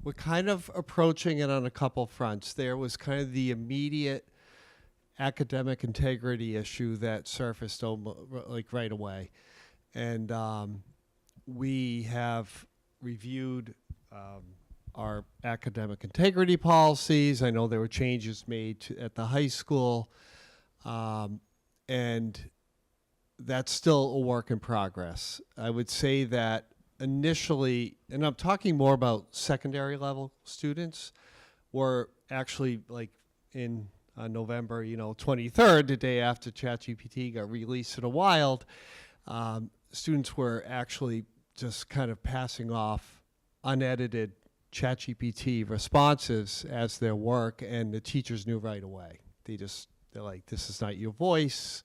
we're kind of approaching it on a couple fronts. There was kind of the immediate academic integrity issue that surfaced like right away, and we have reviewed our academic integrity policies. I know there were changes made at the high school, and that's still a work in progress. I would say that initially, and I'm talking more about secondary level students, were actually like in November, 23rd, the day after ChatGPT got released to the wild, students were actually just kind of passing off unedited ChatGPT responses as their work, and the teachers knew right away. They're like, this is not your voice,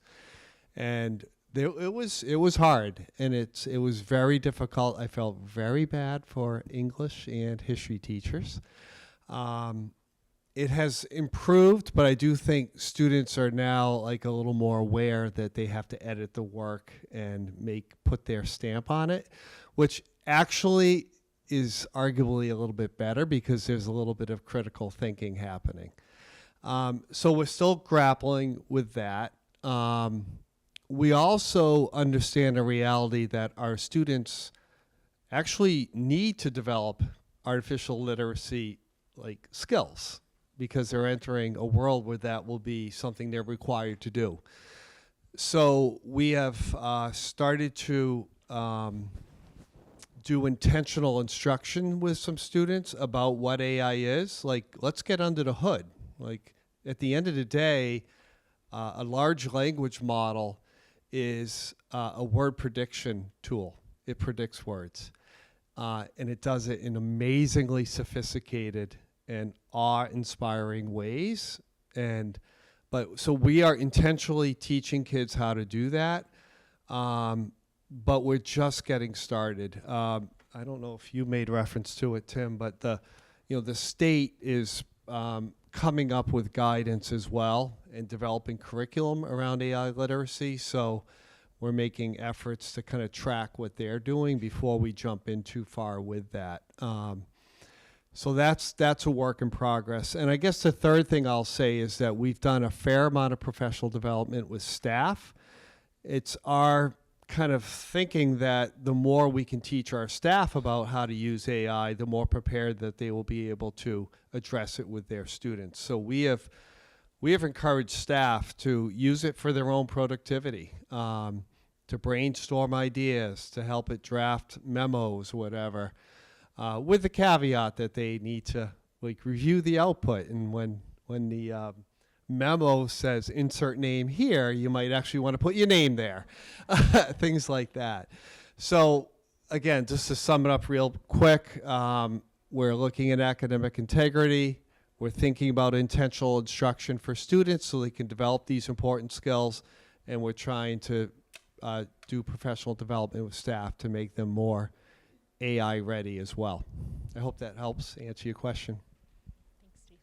and it was hard, and it was very difficult. I felt very bad for English and history teachers. It has improved, but I do think students are now like a little more aware that they have to edit the work and put their stamp on it, which actually is arguably a little bit better because there's a little bit of critical thinking happening. So we're still grappling with that. We also understand the reality that our students actually need to develop artificial literacy like skills, because they're entering a world where that will be something they're required to do. So we have started to do intentional instruction with some students about what AI is. Like, let's get under the hood. Like, at the end of the day, a large language model is a word prediction tool. It predicts words. And it does it in amazingly sophisticated and awe-inspiring ways. So we are intentionally teaching kids how to do that, but we're just getting started. I don't know if you made reference to it, Tim, but the state is coming up with guidance as well and developing curriculum around AI literacy. So we're making efforts to kind of track what they're doing before we jump in too far with that. So that's a work in progress. And I guess the third thing I'll say is that we've done a fair amount of professional development with staff. It's our kind of thinking that the more we can teach our staff about how to use AI, the more prepared that they will be able to address it with their students. So we have encouraged staff to use it for their own productivity. to brainstorm ideas, to help it draft memos, whatever, with the caveat that they need to like review the output. And when the memo says insert name here, you might actually want to put your name there, things like that. So again, just to sum it up real quick, we're looking at academic integrity. We're thinking about intentional instruction for students so they can develop these important skills, and we're trying to do professional development with staff to make them more AI ready as well. I hope that helps answer your question. Thanks, Steve.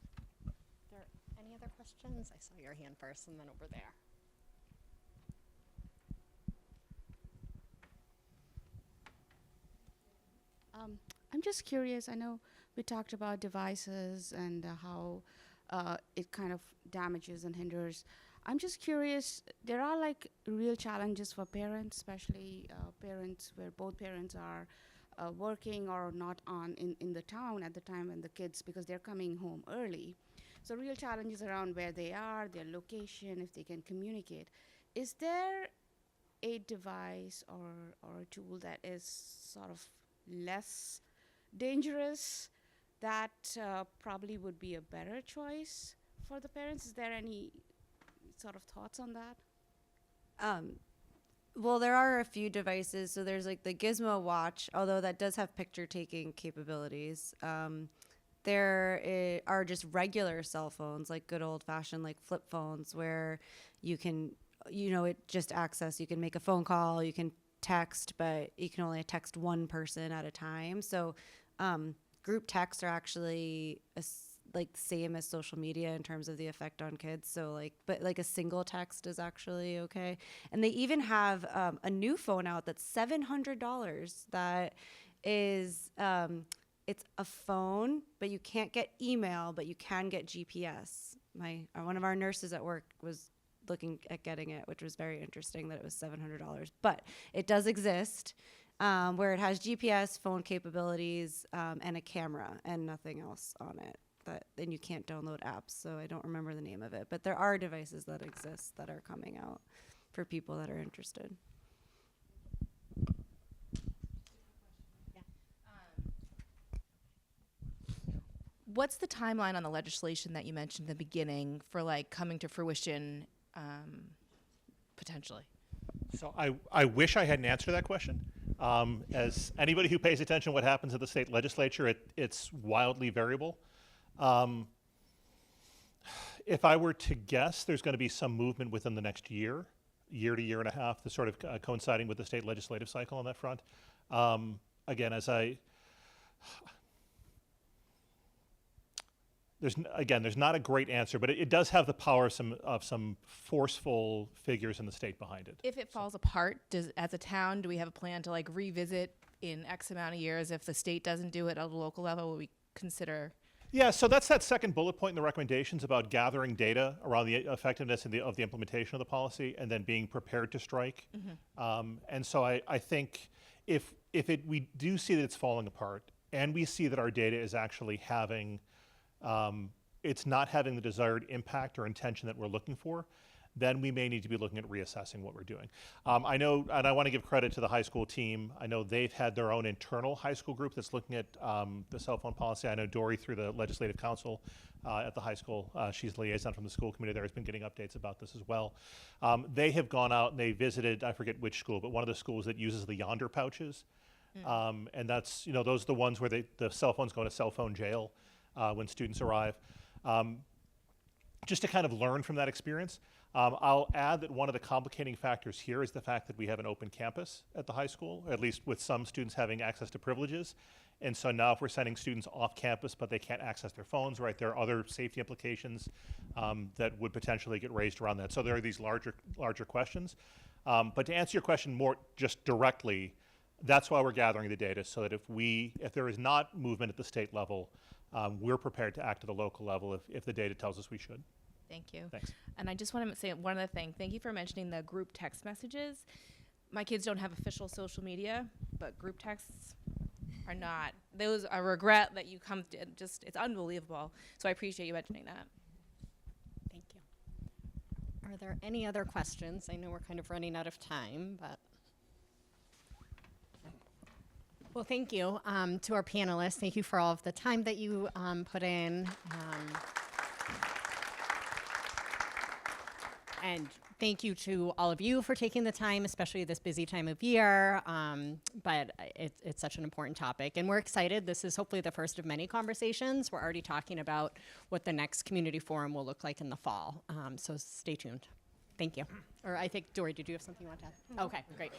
Are there any other questions? I saw your hand first and then over there. I'm just curious. I know we talked about devices and how it kind of damages and hinders. I'm just curious, there are like real challenges for parents, especially parents where both parents are working or not in the town at the time when the kids, because they're coming home early. So real challenges around where they are, their location, if they can communicate. Is there a device or a tool that is sort of less dangerous that probably would be a better choice for the parents? Is there any sort of thoughts on that? Well, there are a few devices. So there's like the Gizmo watch, although that does have picture taking capabilities. There are just regular cell phones, like good old fashioned like flip phones, where you can, it just access, you can make a phone call, you can text, but you can only text one person at a time. So group texts are actually like same as social media in terms of the effect on kids. So but a single text is actually okay. And they even have a new phone out that's $700 that is it's a phone, but you can't get email, but you can get GPS. One of our nurses at work was looking at getting it, which was very interesting that it was $700. But it does exist, where it has GPS, phone capabilities, and a camera, and nothing else on it. Then you can't download apps, so I don't remember the name of it. But there are devices that exist that are coming out for people that are interested. What's the timeline on the legislation that you mentioned in the beginning for coming to fruition potentially? So I wish I had an answer to that question. As anybody who pays attention to what happens at the state legislature, it's wildly variable. If I were to guess, there's going to be some movement within the next year to year and a half, sort of coinciding with the state legislative cycle on that front. Again, there's not a great answer, but it does have the power of some forceful figures in the state behind it. If it falls apart, as a town, do we have a plan to revisit in X amount of years? If the state doesn't do it at a local level, will we consider? Yeah, so that's that second bullet point in the recommendations about gathering data around the effectiveness of the implementation of the policy and then being prepared to strike. Mm-hmm. And so I think if we do see that it's falling apart and we see that our data is actually having it's not having the desired impact or intention that we're looking for, then we may need to be looking at reassessing what we're doing. I know, and I want to give credit to the high school team. I know they've had their own internal high school group that's looking at the cell phone policy. I know Dory, through the legislative council at the high school, she's liaison from the school committee there, has been getting updates about this as well. They have gone out and they visited, I forget which school, but one of the schools that uses the Yonder pouches. And that's, those are the ones where the cell phones go to cell phone jail when students arrive. Just to kind of learn from that experience, I'll add that one of the complicating factors here is the fact that we have an open campus at the high school, at least with some students having access to privileges. And so now if we're sending students off campus but they can't access their phones, right, there are other safety implications that would potentially get raised around that. So there are these larger questions. But to answer your question more just directly, that's why we're gathering the data, so that if there is not movement at the state level, we're prepared to act at the local level if the data tells us we should. Thank you. Thanks. And I just want to say one other thing. Thank you for mentioning the group text messages. My kids don't have official social media, but group texts are not. Those I regret that you come to, it's unbelievable. So I appreciate you mentioning that. Thank you. Are there any other questions? I know we're kind of running out of time, but Well, thank you to our panelists. Thank you for all of the time that you put in. And thank you to all of you for taking the time, especially this busy time of year. But it's such an important topic. And we're excited. This is hopefully the first of many conversations. We're already talking about what the next community forum will look like in the fall. So stay tuned. Thank you. Or I think, Dory, did you have something you want to add? Okay, great.